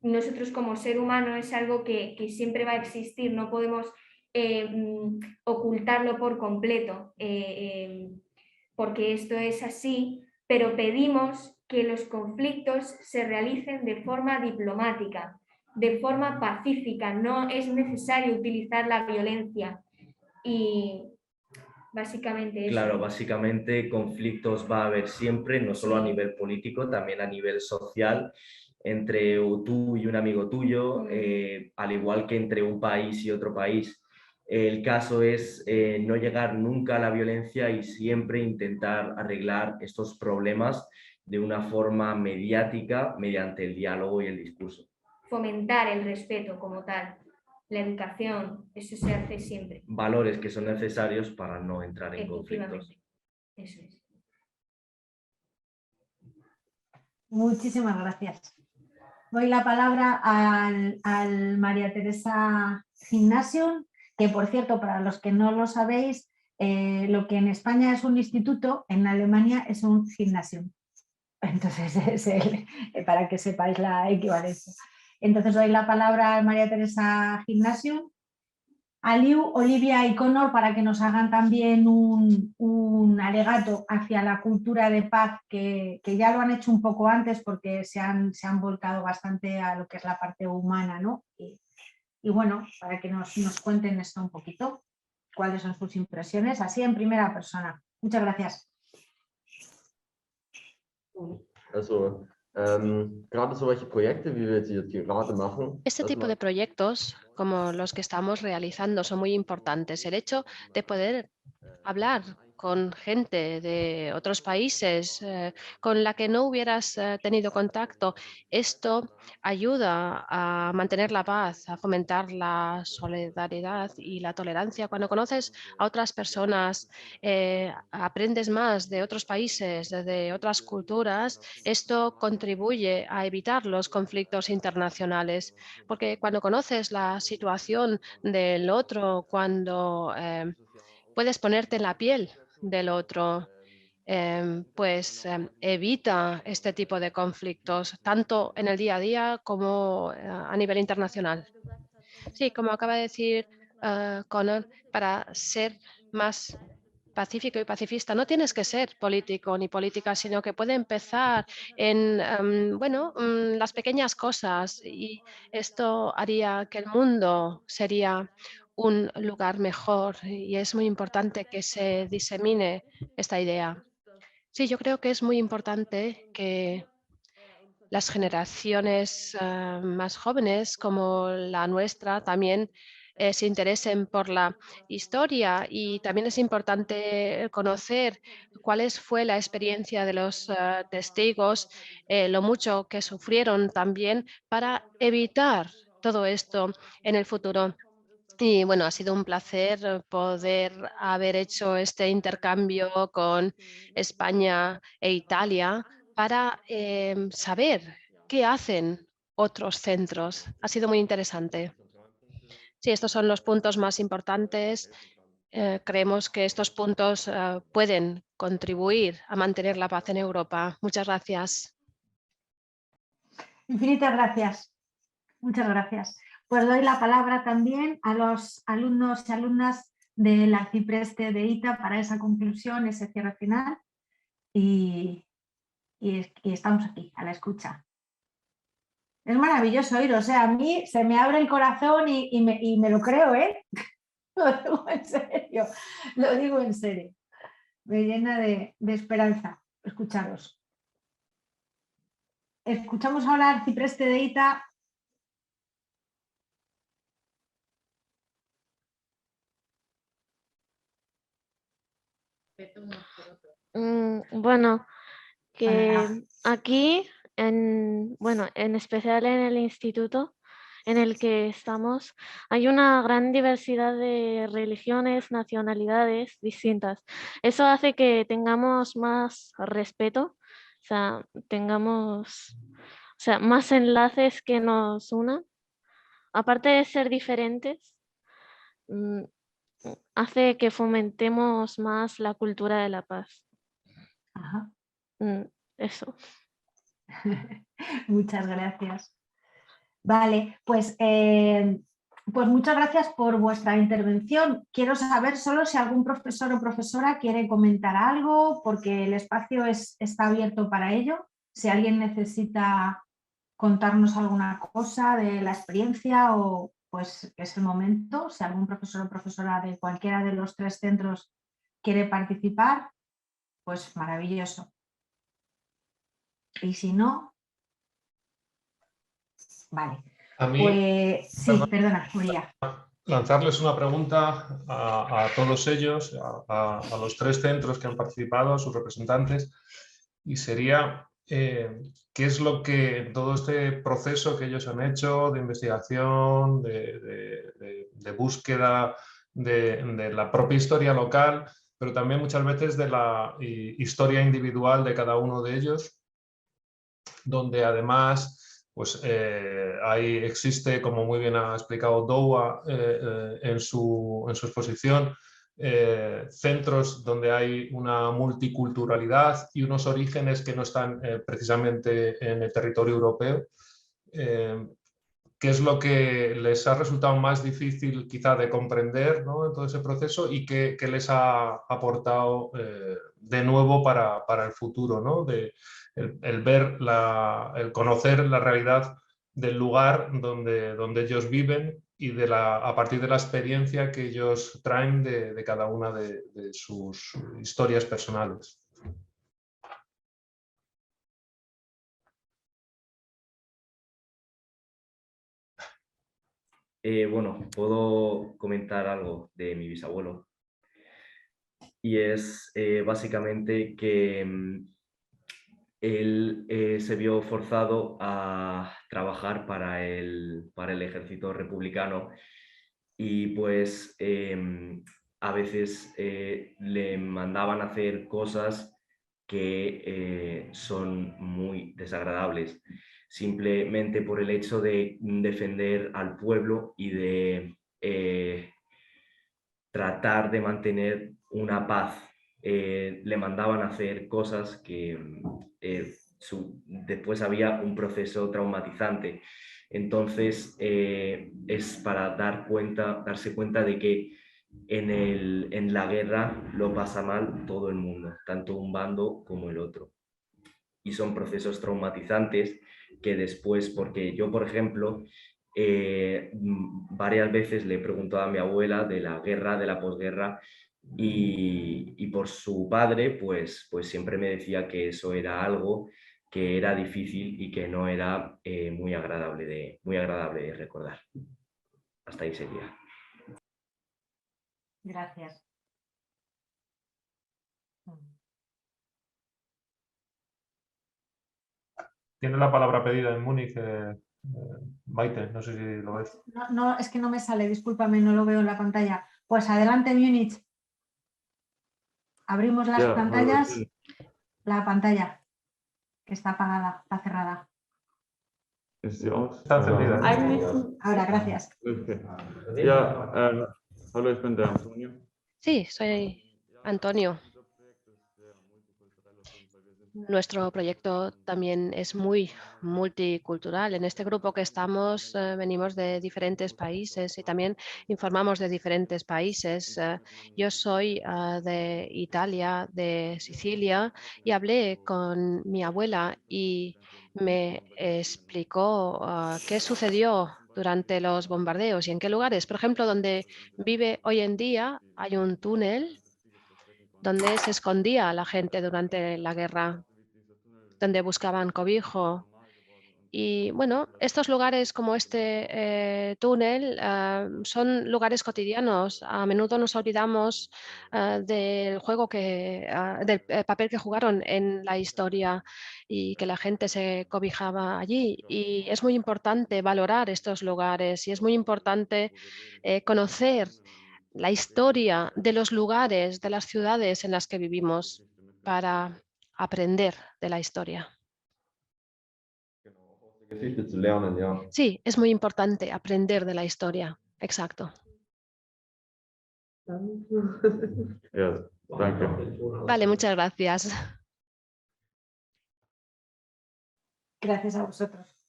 Nosotros como ser humano es algo que siempre va a existir, no podemos ocultarlo por completo, porque esto es así, pero pedimos que los conflictos se realicen de forma diplomática, de forma pacífica, no es necesario utilizar la violencia y básicamente eso. Claro, básicamente conflictos va a haber siempre, no solo a nivel político, también a nivel social, entre tú y un amigo tuyo, al igual que entre un país y otro país. El caso es no llegar nunca a la violencia y siempre intentar arreglar estos problemas de una forma mediática mediante el diálogo y el discurso. Fomentar el respeto como tal, la educación, eso se hace siempre. Valores que son necesarios para no entrar en conflictos. Eso es. Muchísimas gracias. Doy la palabra al María Teresa Gymnasium, que por cierto, para los que no lo sabéis, lo que en España es un instituto, en Alemania es un Gymnasium. Entonces, para que sepáis la equivalencia. Entonces doy la palabra a María Teresa Gymnasium, a Liu, Olivia y Connor para que nos hagan también un alegato hacia la cultura de paz que ya lo han hecho un poco antes porque se han volcado bastante a lo que es la parte humana, ¿no? Y bueno, para que nos cuenten esto un poquito, cuáles son sus impresiones, así en primera persona. Muchas gracias. Also, gerade solche Projekte, wie wir sie gerade machen. Este tipo de proyectos, como los que estamos realizando, son muy importantes. El hecho de poder hablar con gente de otros países con la que no hubieras tenido contacto, esto ayuda a mantener la paz, a fomentar la solidaridad y la tolerancia. Cuando conoces a otras personas, aprendes más de otros países, de otras culturas, esto contribuye a evitar los conflictos internacionales, porque cuando conoces la situación del otro, cuando puedes ponerte en la piel del otro, pues evita este tipo de conflictos, tanto en el día a día como a nivel internacional. Sí, como acaba de decir Connor, para ser más pacífico y pacifista no tienes que ser político ni política, sino que puede empezar en las pequeñas cosas, y esto haría que el mundo sería un lugar mejor, y es muy importante que se disemine esta idea. Sí, yo creo que es muy importante que las generaciones más jóvenes como la nuestra también se interesen por la historia, y también es importante conocer cuál fue la experiencia de los testigos, lo mucho que sufrieron también para evitar todo esto en el futuro. Y bueno, ha sido un placer poder haber hecho este intercambio con España e Italia para saber qué hacen otros centros. Ha sido muy interesante. Sí, estos son los puntos más importantes. Creemos que estos puntos pueden contribuir a mantener la paz en Europa. Muchas gracias. Infinitas gracias. Muchas gracias. Pues doy la palabra también a los alumnos y alumnas del Arcipreste de ITA para esa conclusión, ese cierre final. Y estamos aquí, a la escucha. Es maravilloso oíros, a mí se me abre el corazón y me lo creo, ¿eh? Lo digo en serio, lo digo en serio. Me llena de esperanza escucharos. Escuchamos ahora al Arcipreste de ITA. Bueno, que aquí, en especial en el instituto en el que estamos, hay una gran diversidad de religiones, nacionalidades distintas. Eso hace que tengamos más respeto, tengamos más enlaces que nos unan. Aparte de ser diferentes, hace que fomentemos más la cultura de la paz. Ajá. Eso. Muchas gracias. Vale, pues muchas gracias por vuestra intervención. Quiero saber solo si algún profesor o profesora quiere comentar algo, porque el espacio está abierto para ello. Si alguien necesita contarnos alguna cosa de la experiencia, o pues es el momento. Si algún profesor o profesora de cualquiera de los 3 centros quiere participar, pues maravilloso. Y si no, vale. A mí, pues sí, perdona, Julia. Lanzarles una pregunta a todos ellos, a los 3 centros que han participado, a sus representantes, y sería qué es lo que todo este proceso que ellos han hecho de investigación, de búsqueda de la propia historia local, pero también muchas veces de la historia individual de cada uno de ellos, donde además pues, existe, como muy bien ha explicado Douwa en su exposición, centros donde hay una multiculturalidad y unos orígenes que no están precisamente en el territorio europeo. ¿Qué es lo que les ha resultado más difícil quizá de comprender, ¿no?, en todo ese proceso, y qué les ha aportado de nuevo para el futuro, ¿no? El ver, el conocer la realidad del lugar donde ellos viven y a partir de la experiencia que ellos traen de cada una de sus historias personales. Bueno, puedo comentar algo de mi bisabuelo. Y es básicamente que él se vio forzado a trabajar para el ejército republicano y pues a veces le mandaban a hacer cosas que son muy desagradables, simplemente por el hecho de defender al pueblo y de tratar de mantener una paz. Le mandaban a hacer cosas que después había un proceso traumatizante. Entonces es para darse cuenta de que en la guerra lo pasa mal todo el mundo, tanto un bando como el otro. Y son procesos traumatizantes que después, porque yo, por ejemplo, varias veces le he preguntado a mi abuela de la guerra, de la posguerra, y por su padre, pues siempre me decía que eso era algo que era difícil y que no era muy agradable de recordar. Hasta ahí sería. Gracias. Tiene la palabra pedida en Múnich, Maite, no sé si lo ves. No, es que no me sale, discúlpame, no lo veo en la pantalla. Pues adelante, Múnich. Abrimos las pantallas. La pantalla, que está apagada, está cerrada. Está encendida. Ahora, gracias. Hallo, ich bin der Antonio. Sí, soy Antonio. Nuestro proyecto también es muy multicultural. En este grupo que estamos venimos de diferentes países y también informamos de diferentes países. Yo soy de Italia, de Sicilia, y hablé con mi abuela y me explicó qué sucedió durante los bombardeos y en qué lugares. Por ejemplo, donde vive hoy en día hay un túnel donde se escondía la gente durante la guerra, donde buscaban cobijo. Y bueno, estos lugares como este túnel son lugares cotidianos. A menudo nos olvidamos del del papel que jugaron en la historia y que la gente se cobijaba allí. Y es muy importante valorar estos lugares y es muy importante conocer la historia de los lugares, de las ciudades en las que vivimos para aprender de la historia. Sí, es muy importante aprender de la historia. Exacto. Vale, muchas gracias. Gracias a vosotros.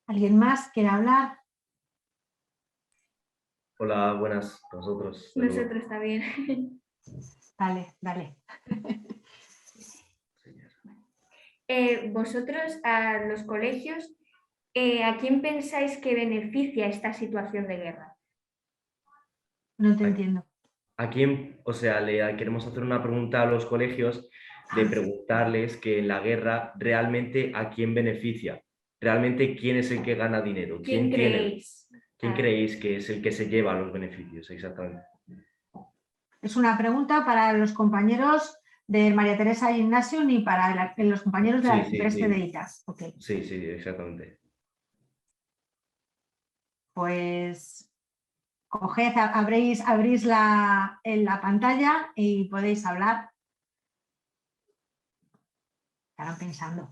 ¿Alguien más quiere hablar? Hola, buenas, nosotros. Nosotros también. Dale, dale. Vosotros, a los colegios, ¿a quién pensáis que beneficia esta situación de guerra? No te entiendo. ¿A quién? O sea, queremos hacer una pregunta a los colegios de preguntarles que en la guerra realmente a quién beneficia. Realmente quién es el que gana dinero. ¿Quién creéis? ¿Quién creéis que es el que se lleva los beneficios? Exactamente. Es una pregunta para los compañeros de María Teresa y Ignacio ni para los compañeros del Sí, arcipreste de Ita. Okay. Sí, sí, exactamente. Pues coged, abrís la pantalla y podéis hablar. Estarán pensando.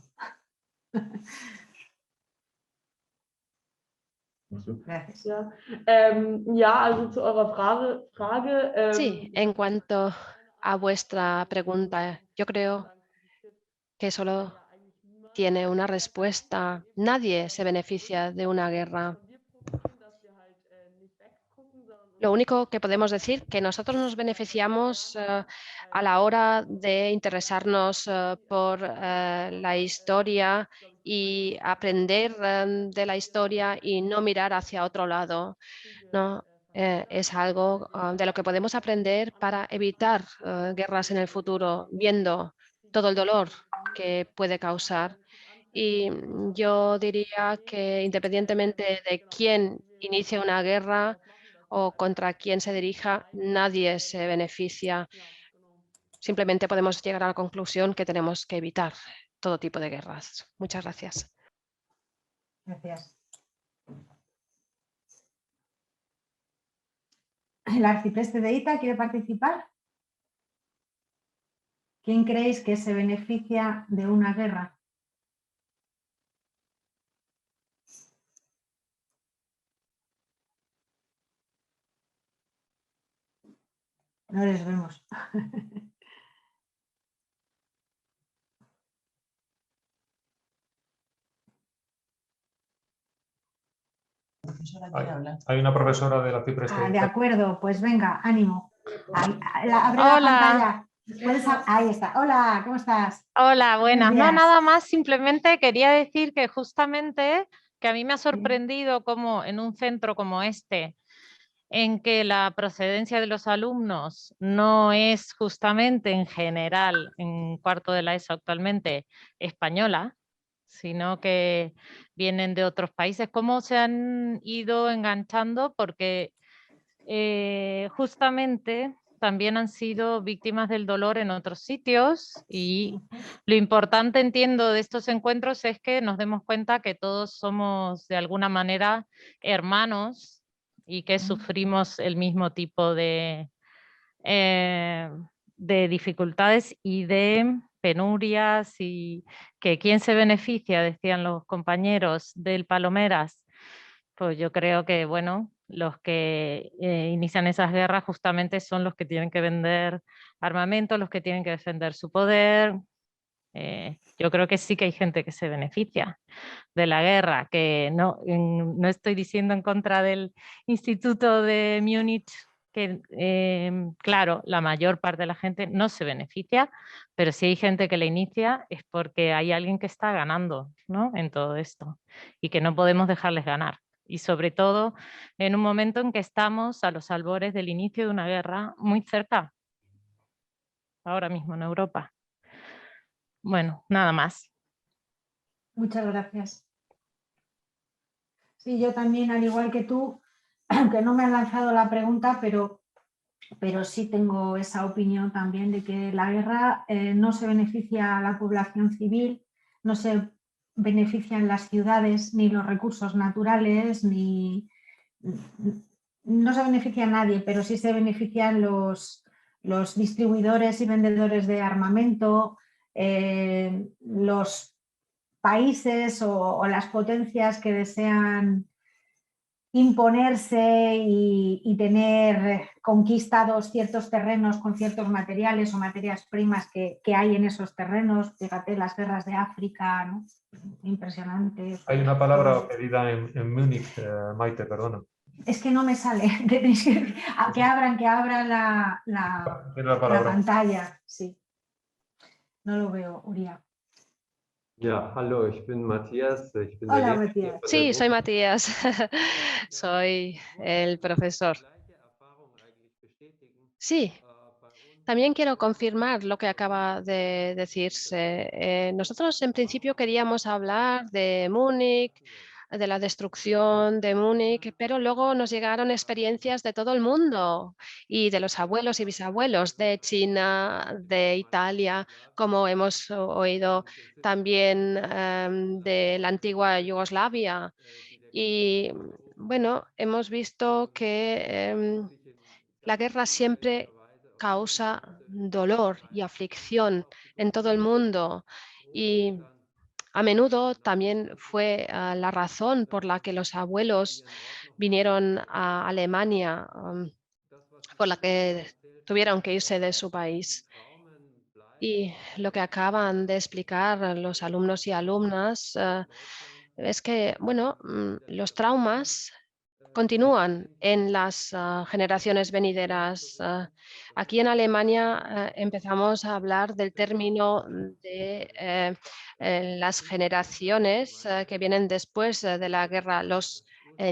Gracias. Ja, also zu eurer Frage. Sí, en cuanto a vuestra pregunta, yo creo que solo tiene una respuesta. Nadie se beneficia de una guerra. Lo único que podemos decir que nosotros nos beneficiamos a la hora de interesarnos por la historia y aprender de la historia y no mirar hacia otro lado, ¿no? Es algo de lo que podemos aprender para evitar guerras en el futuro, viendo todo el dolor que puede causar. Y yo diría que independientemente de quién inicie una guerra o contra quién se dirija, nadie se beneficia. Simplemente podemos llegar a la conclusión que tenemos que evitar todo tipo de guerras. Muchas gracias. Gracias. ¿El arcipreste de Ita quiere participar? ¿Quién creéis que se beneficia de una guerra? No les vemos. Hay una profesora de la arcipreste. De acuerdo, pues venga, ánimo. Abre la Hola. pantalla. Ahí está. Hola, ¿cómo estás? Hola, buenas. No, días. nada más, simplemente quería decir que justamente que a mí me ha sorprendido como en un centro como este, en que la procedencia de los alumnos no es justamente en general, en cuarto de la ESO actualmente, española, sino que vienen de otros países. ¿Cómo se han ido enganchando? Porque justamente también han sido víctimas del dolor en otros sitios y lo importante, entiendo, de estos encuentros es que nos demos cuenta que todos somos de alguna manera hermanos y que sufrimos el mismo tipo de dificultades y de penurias y que quién se beneficia, decían los compañeros del Palomeras. Pues yo creo que, bueno, los que inician esas guerras justamente son los que tienen que vender armamento, los que tienen que defender su poder. Yo creo que sí que hay gente que se beneficia de la guerra, que no estoy diciendo en contra del Instituto de Múnich, que claro, la mayor parte de la gente no se beneficia, pero si hay gente que la inicia es porque hay alguien que está ganando, ¿no?, en todo esto y que no podemos dejarles ganar. Y sobre todo en un momento en que estamos a los albores del inicio de una guerra muy cerca, ahora mismo en Europa. Bueno, nada más. Muchas gracias. Sí, yo también, al igual que tú, aunque no me han lanzado la pregunta, pero sí tengo esa opinión también de que la guerra no se beneficia a la población civil, no se benefician las ciudades, ni los recursos naturales, no se beneficia a nadie, pero sí se benefician los distribuidores y vendedores de armamento, los países o las potencias que desean imponerse y tener conquistados ciertos terrenos con ciertos materiales o materias primas que hay en esos terrenos. Fíjate, las guerras de África, ¿no? Impresionante. Hay una palabra pedida en Múnich, Maite, perdona. Es que no me sale. que abran la pantalla. Sí. No lo veo, Uría. Ja, hallo, ich bin Matthias. Hola, Matías. Sí, soy Matías. Soy el profesor. Sí, también quiero confirmar lo que acaba de decirse. Nosotros en principio queríamos hablar de Múnich, de la destrucción de Múnich, pero luego nos llegaron experiencias de todo el mundo y de los abuelos y bisabuelos de China, de Italia, como hemos oído también de la antigua Yugoslavia. Y bueno, hemos visto que la guerra siempre causa dolor y aflicción en todo el mundo y a menudo también fue la razón por la que los abuelos vinieron a Alemania, por la que tuvieron que irse de su país. Y lo que acaban de explicar los alumnos y alumnas es que, bueno, los traumas continúan en las generaciones venideras. Aquí en Alemania empezamos a hablar del término de las generaciones que vienen después de la guerra, los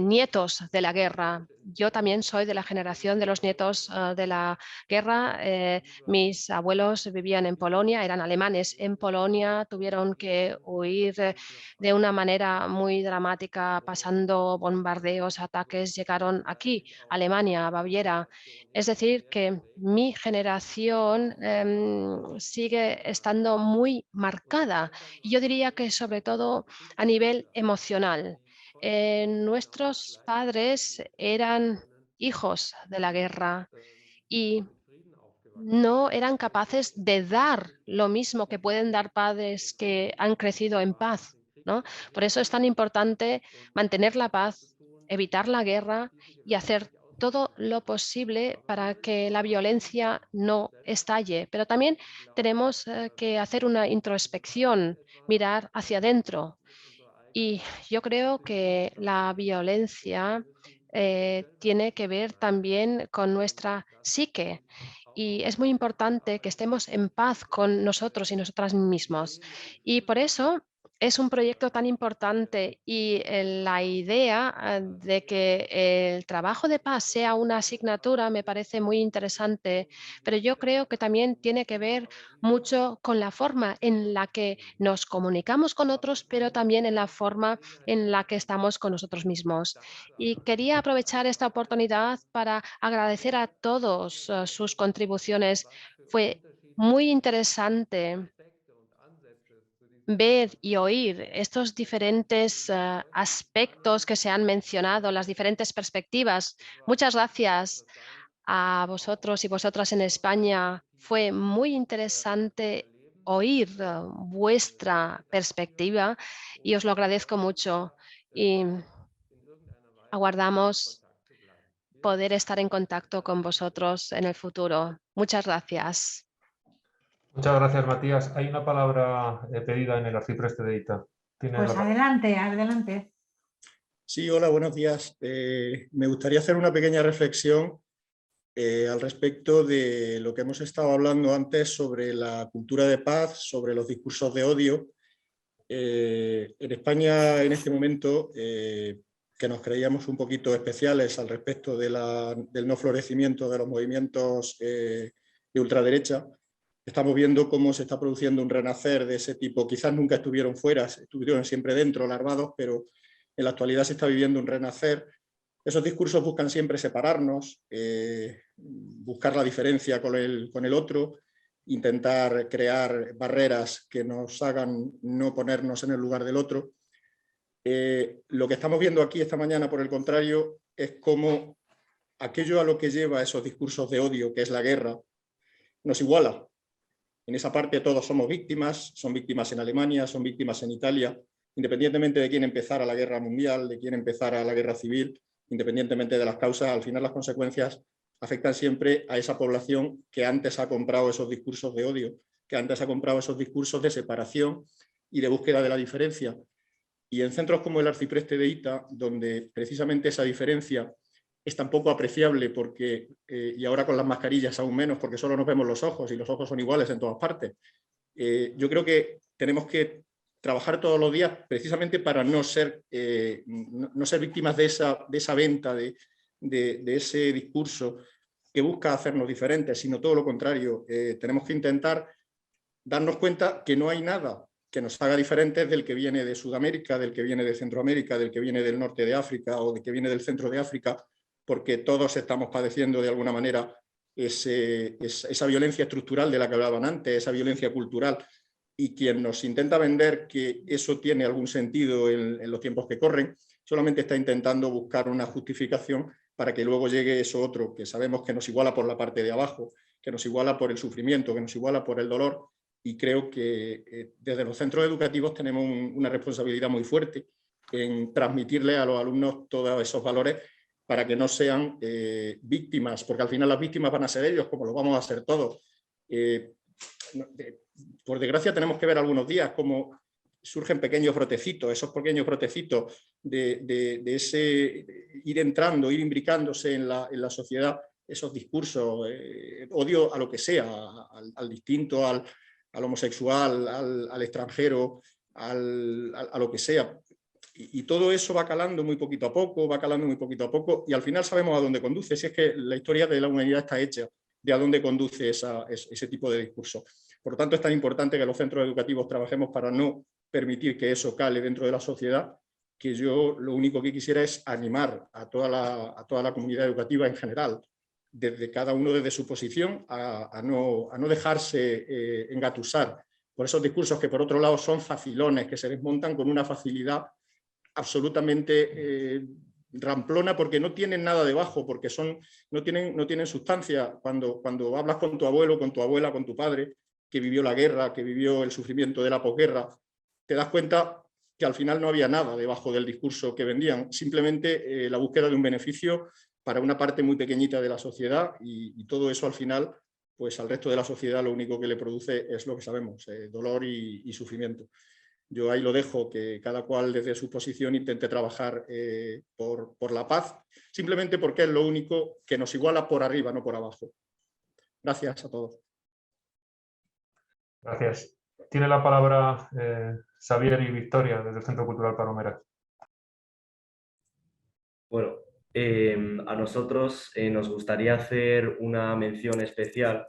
nietos de la guerra. Yo también soy de la generación de los nietos de la guerra. Mis abuelos vivían en Polonia, eran alemanes en Polonia, tuvieron que huir de una manera muy dramática, pasando bombardeos, ataques, llegaron aquí, a Alemania, a Baviera. Es decir, que mi generación sigue estando muy marcada y yo diría que sobre todo a nivel emocional. Nuestros padres eran hijos de la guerra y no eran capaces de dar lo mismo que pueden dar padres que han crecido en paz, ¿no? Por eso es tan importante mantener la paz, evitar la guerra y hacer todo lo posible para que la violencia no estalle. Pero también tenemos que hacer una introspección, mirar hacia adentro. Y yo creo que la violencia tiene que ver también con nuestra psique. Y es muy importante que estemos en paz con nosotros y nosotras mismos. Y por eso es un proyecto tan importante y la idea de que el trabajo de paz sea una asignatura me parece muy interesante, pero yo creo que también tiene que ver mucho con la forma en la que nos comunicamos con otros, pero también en la forma en la que estamos con nosotros mismos. Y quería aprovechar esta oportunidad para agradecer a todos sus contribuciones. Fue muy interesante ver y oír estos diferentes aspectos que se han mencionado, las diferentes perspectivas. Muchas gracias a vosotros y vosotras en España. Fue muy interesante oír vuestra perspectiva y os lo agradezco mucho. Y aguardamos poder estar en contacto con vosotros en el futuro. Muchas gracias. Muchas gracias, Matías. Hay una palabra pedida en el arcipreste de Ita. Pues adelante, adelante. Sí, hola, buenos días. Me gustaría hacer una pequeña reflexión al respecto de lo que hemos estado hablando antes sobre la cultura de paz, sobre los discursos de odio. En España, en este momento, que nos creíamos un poquito especiales al respecto de del no florecimiento de los movimientos de ultraderecha, estamos viendo cómo se está produciendo un renacer de ese tipo. Quizás nunca estuvieron fuera, estuvieron siempre dentro, larvados, pero en la actualidad se está viviendo un renacer. Esos discursos buscan siempre separarnos, buscar la diferencia con el otro, intentar crear barreras que nos hagan no ponernos en el lugar del otro. Lo que estamos viendo aquí esta mañana, por el contrario, es cómo aquello a lo que lleva esos discursos de odio, que es la guerra, nos iguala. En esa parte todos somos víctimas, son víctimas en Alemania, son víctimas en Italia, independientemente de quién empezara la guerra mundial, de quién empezara la guerra civil, independientemente de las causas, al final las consecuencias afectan siempre a esa población que antes ha comprado esos discursos de odio, que antes ha comprado esos discursos de separación y de búsqueda de la diferencia. Y en centros como el arcipreste de Ita, donde precisamente esa diferencia es tan poco apreciable porque, y ahora con las mascarillas aún menos, porque solo nos vemos los ojos y los ojos son iguales en todas partes, yo creo que tenemos que trabajar todos los días precisamente para no ser víctimas de esa venta, de ese discurso que busca hacernos diferentes, sino todo lo contrario. Tenemos que intentar darnos cuenta que no hay nada que nos haga diferentes del que viene de Sudamérica, del que viene de Centroamérica, del que viene del norte de África o del que viene del centro de África, porque todos estamos padeciendo de alguna manera esa violencia estructural de la que hablaban antes, esa violencia cultural, y quien nos intenta vender que eso tiene algún sentido en los tiempos que corren, solamente está intentando buscar una justificación para que luego llegue eso otro, que sabemos que nos iguala por la parte de abajo, que nos iguala por el sufrimiento, que nos iguala por el dolor, y creo que desde los centros educativos tenemos una responsabilidad muy fuerte en transmitirle a los alumnos todos esos valores para que no sean víctimas, porque al final las víctimas van a ser ellos, como lo vamos a ser todos. Por desgracia tenemos que ver algunos días cómo surgen pequeños brotecitos, esos pequeños brotecitos de ese ir entrando, ir imbricándose en la sociedad, esos discursos, odio a lo que sea, al distinto, al homosexual, al extranjero, a lo que sea. Y todo eso va calando muy poquito a poco, y al final sabemos a dónde conduce. Si es que la historia de la humanidad está hecha de a dónde conduce ese tipo de discurso. Por lo tanto, es tan importante que los centros educativos trabajemos para no permitir que eso cale dentro de la sociedad, que yo lo único que quisiera es animar a toda la comunidad educativa en general, desde cada uno desde su posición, a no dejarse engatusar por esos discursos que por otro lado son facilones, que se desmontan con una facilidad absolutamente ramplona, porque no tienen nada debajo, porque no tienen sustancia. Cuando hablas con tu abuelo, con tu abuela, con tu padre, que vivió la guerra, que vivió el sufrimiento de la posguerra, te das cuenta que al final no había nada debajo del discurso que vendían, simplemente la búsqueda de un beneficio para una parte muy pequeñita de la sociedad, y todo eso al final, pues al resto de la sociedad lo único que le produce es lo que sabemos, dolor y sufrimiento. Yo ahí lo dejo, que cada cual desde su posición intente trabajar por la paz, simplemente porque es lo único que nos iguala por arriba, no por abajo. Gracias a todos. Gracias. Tiene la palabra Xavier y Victoria desde el Centro Cultural Palomeras. Bueno, a nosotros nos gustaría hacer una mención especial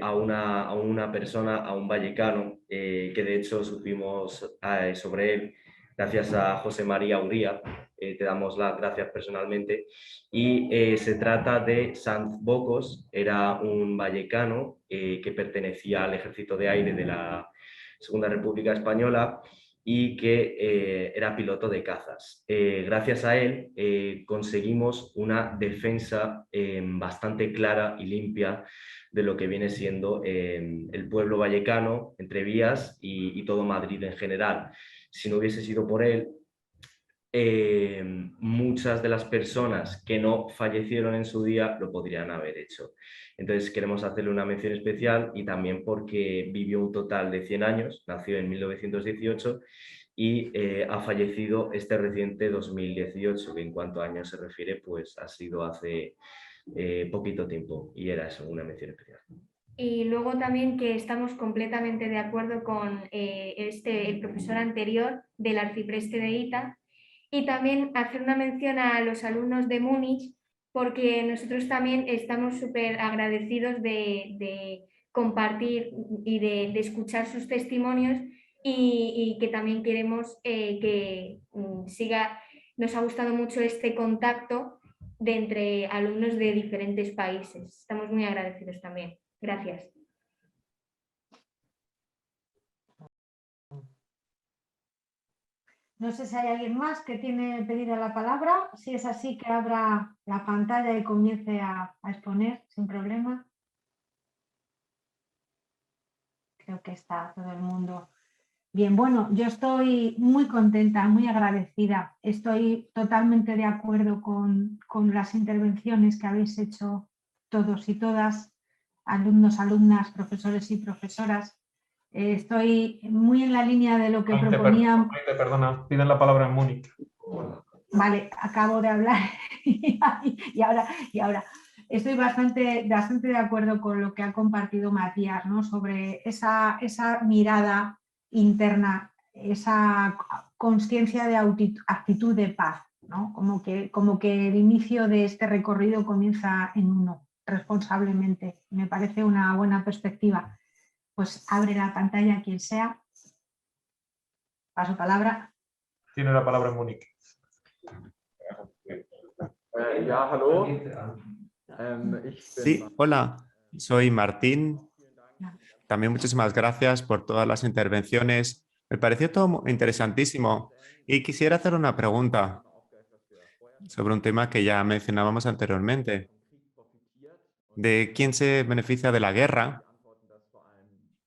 a una persona, a un vallecano, que de hecho supimos sobre él gracias a José María Uría. Te damos las gracias personalmente. Y se trata de Sanz Bocos, era un vallecano que pertenecía al Ejército de Aire de la Segunda República Española y que era piloto de cazas. Gracias a él conseguimos una defensa bastante clara y limpia de lo que viene siendo el pueblo vallecano, Entrevías y todo Madrid en general. Si no hubiese sido por él, muchas de las personas que no fallecieron en su día lo podrían haber hecho. Entonces queremos hacerle una mención especial, y también porque vivió un total de 100 años, nació en 1918 y ha fallecido este reciente 2018, que en cuanto a años se refiere, pues ha sido hace poquito tiempo, y era eso, una mención especial. Y luego también que estamos completamente de acuerdo con el profesor anterior del arcipreste de Ita, y también hacer una mención a los alumnos de Múnich, porque nosotros también estamos súper agradecidos de compartir y de escuchar sus testimonios, y que también queremos que siga. Nos ha gustado mucho este contacto de entre alumnos de diferentes países. Estamos muy agradecidos también. Gracias. No sé si hay alguien más que tiene pedida la palabra. Si es así, que abra la pantalla y comience a exponer sin problema. Creo que está todo el mundo bien. Bueno, yo estoy muy contenta, muy agradecida. Estoy totalmente de acuerdo con las intervenciones que habéis hecho todos y todas, alumnos, alumnas, profesores y profesoras. Estoy muy en la línea de lo que proponían. Maite, perdona, piden la palabra en Múnich. Vale, acabo de hablar y ahora. Estoy bastante de acuerdo con lo que ha compartido Matías, ¿no? Sobre esa mirada interna, esa conciencia de actitud de paz, ¿no? Como que el inicio de este recorrido comienza en uno, responsablemente. Me parece una buena perspectiva. Pues abre la pantalla quien sea. paso palabra. Tiene la palabra Monique. Ja, hallo. Sí, hola, soy Martín. También muchísimas gracias por todas las intervenciones. Me pareció todo interesantísimo y quisiera hacer una pregunta sobre un tema que ya mencionábamos anteriormente. ¿De quién se beneficia de la guerra?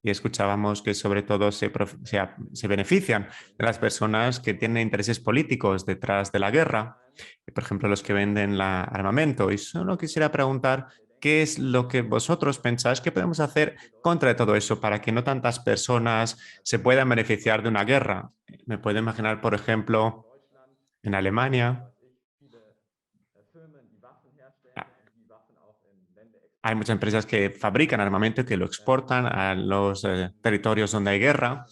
Y escuchábamos que sobre todo se benefician de las personas que tienen intereses políticos detrás de la guerra, por ejemplo, los que venden armamento. Y solo quisiera preguntar qué es lo que vosotros pensáis que podemos hacer contra todo eso para que no tantas personas se puedan beneficiar de una guerra. Me puedo imaginar, por ejemplo, en Alemania. Hay muchas empresas que fabrican armamento y que lo exportan a los territorios donde hay guerra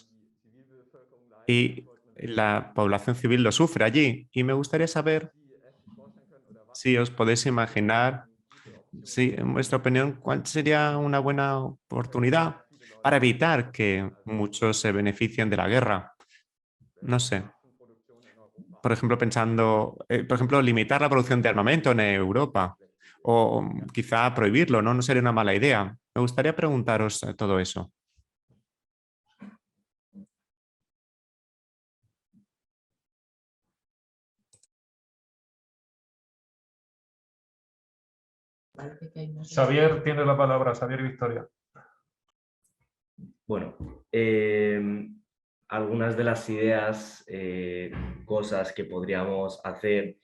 y la población civil lo sufre allí. Y me gustaría saber si os podéis imaginar, si, en vuestra opinión, cuál sería una buena oportunidad para evitar que muchos se beneficien de la guerra. No sé. Por ejemplo, limitar la producción de armamento en Europa. O quizá prohibirlo, ¿no? No sería una mala idea. Me gustaría preguntaros todo eso. Xavier tiene la palabra, Xavier Victoria. Bueno, algunas de las ideas, cosas que podríamos hacer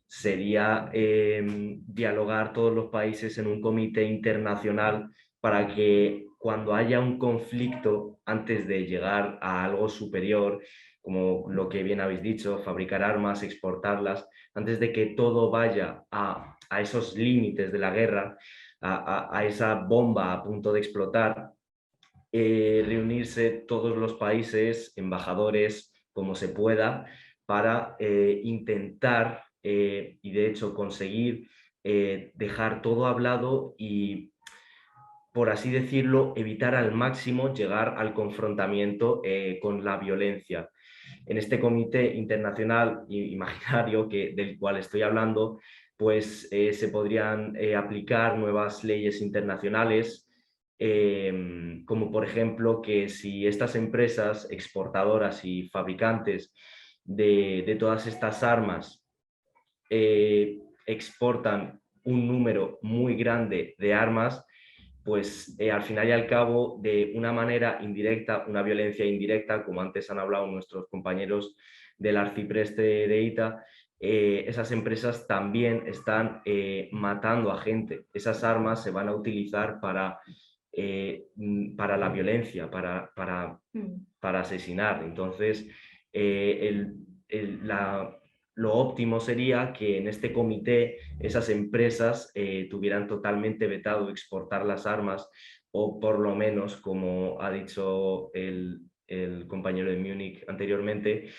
sería dialogar todos los países en un comité internacional para que cuando haya un conflicto, antes de llegar a algo superior, como lo que bien habéis dicho, fabricar armas, exportarlas, antes de que todo vaya a esos límites de la guerra, a esa bomba a punto de explotar, reunirse todos los países, embajadores, como se pueda, para intentar y de hecho conseguir dejar todo hablado y, por así decirlo, evitar al máximo llegar al confrontamiento con la violencia. En este comité internacional imaginario del cual estoy hablando, pues se podrían aplicar nuevas leyes internacionales, como por ejemplo que si estas empresas exportadoras y fabricantes de todas estas armas exportan un número muy grande de armas, pues al final y al cabo, de una manera indirecta, una violencia indirecta, como antes han hablado nuestros compañeros del arcipreste de ITA, esas empresas también están matando a gente. Esas armas se van a utilizar para la violencia, para asesinar. Entonces, lo óptimo sería que en este comité esas empresas tuvieran totalmente vetado exportar las armas, o por lo menos, como ha dicho el compañero de Múnich anteriormente,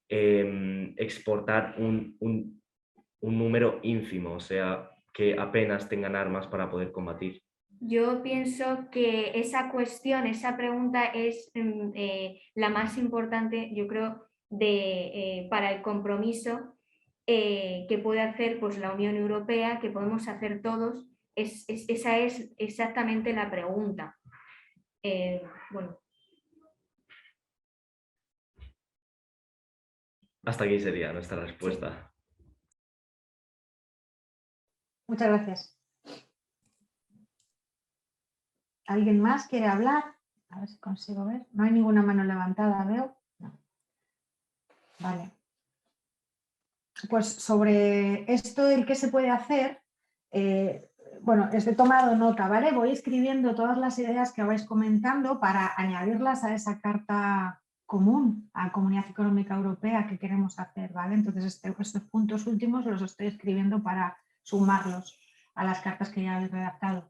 exportar un número ínfimo, o sea, que apenas tengan armas para poder combatir. Yo pienso que esa cuestión, esa pregunta es la más importante, yo creo, para el compromiso que puede hacer pues, la Unión Europea, que podemos hacer todos. Esa es exactamente la pregunta. Bueno. Hasta aquí sería nuestra respuesta. Sí. Muchas gracias. ¿Alguien más quiere hablar? A ver si consigo ver. No hay ninguna mano levantada, veo. No. Vale. Pues sobre esto, el qué se puede hacer, bueno, he tomado nota, ¿vale? Voy escribiendo todas las ideas que vais comentando para añadirlas a esa carta común a la Comunidad Económica Europea que queremos hacer, ¿vale? Entonces estos puntos últimos los estoy escribiendo para sumarlos a las cartas que ya habéis redactado.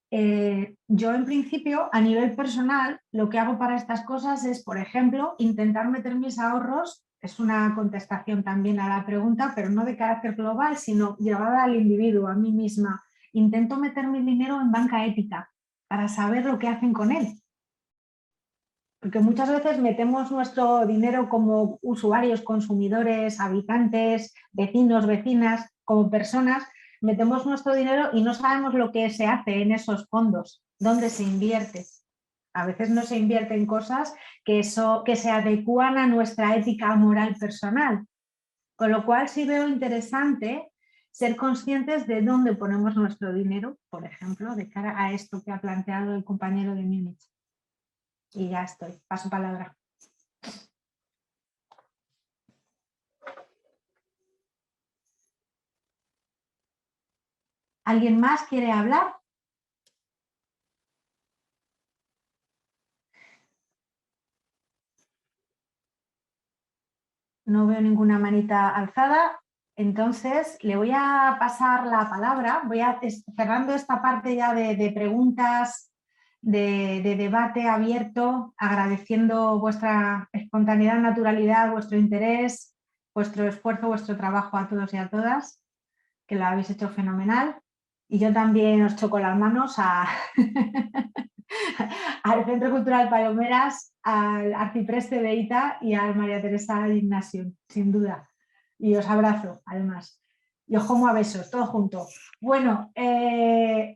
Yo en principio, a nivel personal, lo que hago para estas cosas es, por ejemplo, intentar meter mis ahorros. Es una contestación también a la pregunta, pero no de carácter global, sino llevada al individuo, a mí misma. Intento meter mi dinero en banca ética para saber lo que hacen con él. Porque muchas veces metemos nuestro dinero como usuarios, consumidores, habitantes, vecinos, vecinas, como personas, metemos nuestro dinero y no sabemos lo que se hace en esos fondos, dónde se invierte. A veces no se invierte en cosas que se adecúan a nuestra ética moral personal. Con lo cual sí veo interesante ser conscientes de dónde ponemos nuestro dinero, por ejemplo, de cara a esto que ha planteado el compañero de Múnich. Y ya estoy, paso palabra. ¿Alguien más quiere hablar? No veo ninguna manita alzada, entonces le voy a pasar la palabra. Voy a cerrando esta parte ya de preguntas, de debate abierto, agradeciendo vuestra espontaneidad, naturalidad, vuestro interés, vuestro esfuerzo, vuestro trabajo a todos y a todas, que lo habéis hecho fenomenal. Y yo también os choco las manos al Centro Cultural Palomeras, al Arcipreste de Ita y a María Teresa Ignacio, sin duda. Y os abrazo, además. Y os como a besos, todo junto. Bueno,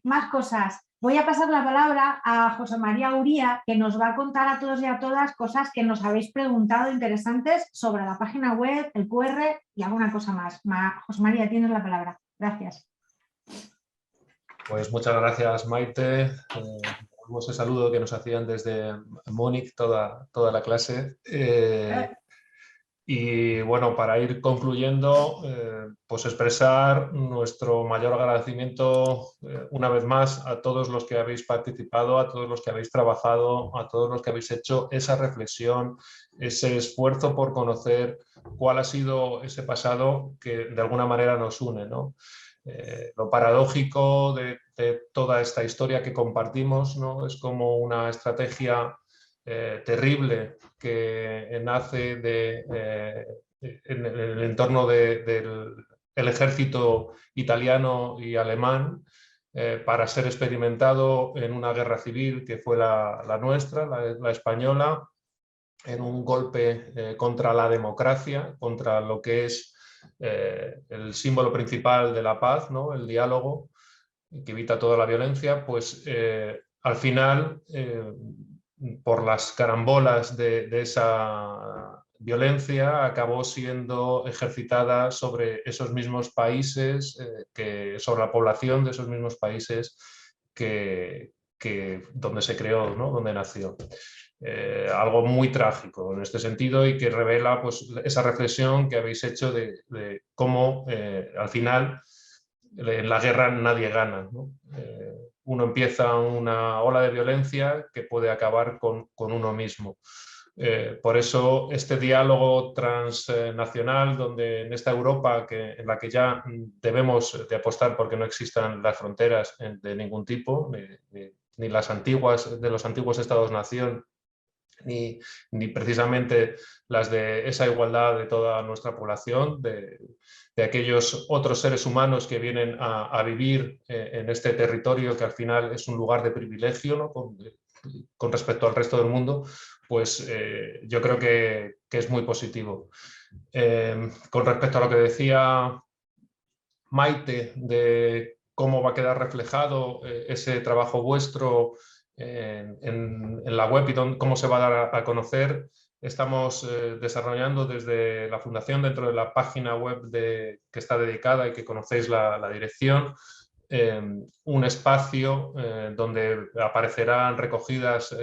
más cosas. Voy a pasar la palabra a José María Uría, que nos va a contar a todos y a todas cosas que nos habéis preguntado interesantes sobre la página web, el QR y alguna cosa más. José María, tienes la palabra. Gracias. Pues muchas gracias, Maite. Ese saludo que nos hacían desde Múnich toda la clase. Y bueno, para ir concluyendo, pues expresar nuestro mayor agradecimiento una vez más a todos los que habéis participado, a todos los que habéis trabajado, a todos los que habéis hecho esa reflexión, ese esfuerzo por conocer cuál ha sido ese pasado que de alguna manera nos une, ¿no? Lo paradójico de toda esta historia que compartimos, ¿no? Es como una estrategia terrible que nace en el entorno del ejército italiano y alemán para ser experimentado en una guerra civil que fue la nuestra, la española, en un golpe contra la democracia, contra lo que es el símbolo principal de la paz, ¿no? El diálogo, que evita toda la violencia, pues al final, por las carambolas de esa violencia, acabó siendo ejercitada sobre esos mismos países, sobre la población de esos mismos países donde se creó, ¿no? Donde nació. Algo muy trágico en este sentido y que revela pues, esa reflexión que habéis hecho de cómo al final en la guerra nadie gana, ¿no? Uno empieza una ola de violencia que puede acabar con uno mismo. Por eso este diálogo transnacional, donde en esta Europa en la que ya debemos de apostar porque no existan las fronteras de ningún tipo, ni las antiguas, de los antiguos Estados-nación, ni precisamente las de esa igualdad de toda nuestra población, de aquellos otros seres humanos que vienen a vivir en este territorio que al final es un lugar de privilegio, ¿no? con respecto al resto del mundo, pues yo creo que es muy positivo. Con respecto a lo que decía Maite de cómo va a quedar reflejado ese trabajo vuestro en la web y cómo se va a dar a conocer, estamos desarrollando desde la Fundación, dentro de la página web que está dedicada y que conocéis la dirección, un espacio donde aparecerán recogidas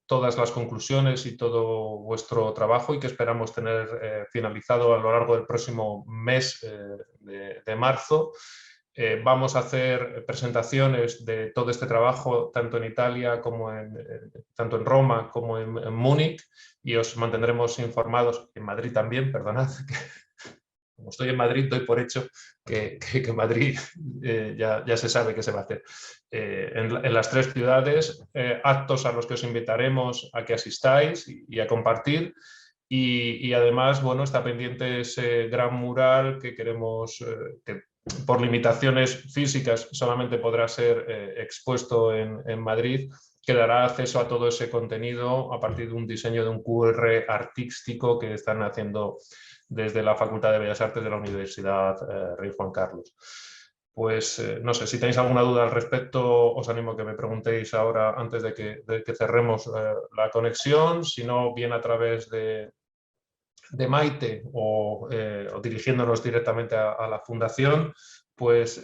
todas las conclusiones y todo vuestro trabajo y que esperamos tener finalizado a lo largo del próximo mes de marzo. Vamos a hacer presentaciones de todo este trabajo tanto en Italia como tanto en Roma como en Múnich, y os mantendremos informados, en Madrid también, perdonad, como estoy en Madrid doy por hecho que en Madrid ya se sabe qué se va a hacer. En las tres ciudades, actos a los que os invitaremos a que asistáis y a compartir. Y además, bueno, está pendiente ese gran mural que queremos, que por limitaciones físicas solamente podrá ser expuesto en Madrid, que dará acceso a todo ese contenido a partir de un diseño de un QR artístico que están haciendo desde la Facultad de Bellas Artes de la Universidad Rey Juan Carlos. Pues no sé, si tenéis alguna duda al respecto, os animo a que me preguntéis ahora antes de que cerremos la conexión, si no, bien a través de Maite o dirigiéndonos directamente a la Fundación, pues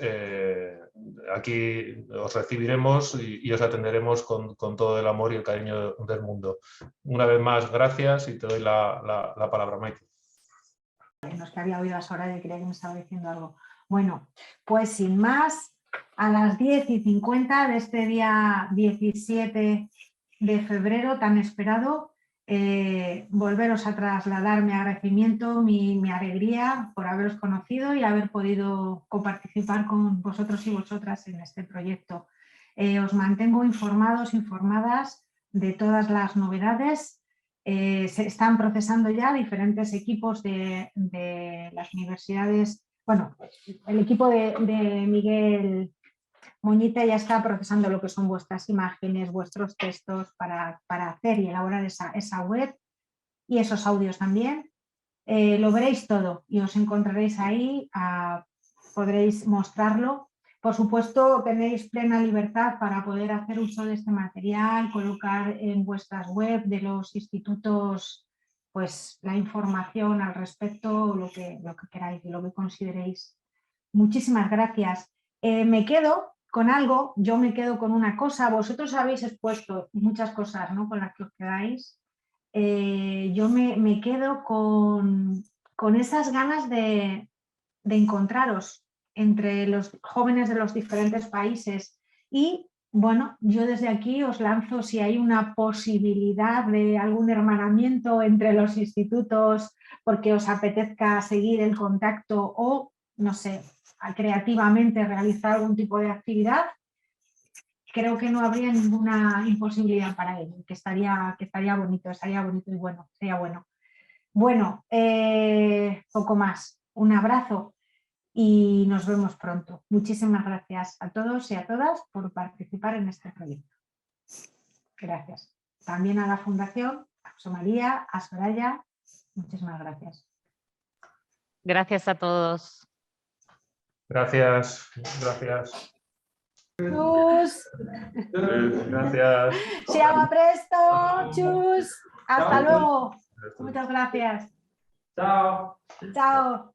aquí os recibiremos y os atenderemos con todo el amor y el cariño del mundo. Una vez más, gracias y te doy la palabra, Maite. No es que había oído a Soraya y creía que me estaba diciendo algo. Bueno, pues sin más, a las 10:50 de este día 17 de febrero tan esperado, volveros a trasladar mi agradecimiento, mi alegría por haberos conocido y haber podido coparticipar con vosotros y vosotras en este proyecto. Os mantengo informados, informadas de todas las novedades. Se están procesando ya diferentes equipos de las universidades. Bueno, el equipo de Miguel Moñita ya está procesando lo que son vuestras imágenes, vuestros textos para hacer y elaborar esa web y esos audios también. Lo veréis todo y os encontraréis ahí, podréis mostrarlo. Por supuesto, tenéis plena libertad para poder hacer uso de este material, colocar en vuestras web de los institutos pues, la información al respecto, lo que queráis y lo que consideréis. Muchísimas gracias. Me quedo con algo, yo me quedo con una cosa. Vosotros habéis expuesto muchas cosas, ¿no?, con las que os quedáis. Yo me quedo con esas ganas de encontraros entre los jóvenes de los diferentes países y, bueno, yo desde aquí os lanzo si hay una posibilidad de algún hermanamiento entre los institutos porque os apetezca seguir el contacto o, no sé, creativamente realizar algún tipo de actividad. Creo que no habría ninguna imposibilidad para ello, que estaría bonito y bueno, sería bueno. Bueno, poco más. Un abrazo y nos vemos pronto. Muchísimas gracias a todos y a todas por participar en este proyecto. Gracias. También a la Fundación, a José María, a Soraya. Muchísimas gracias. Gracias a todos. Gracias, gracias. Chus. Gracias. Siamo presto. Chus. Hasta luego. Muchas gracias. Chao. Chao.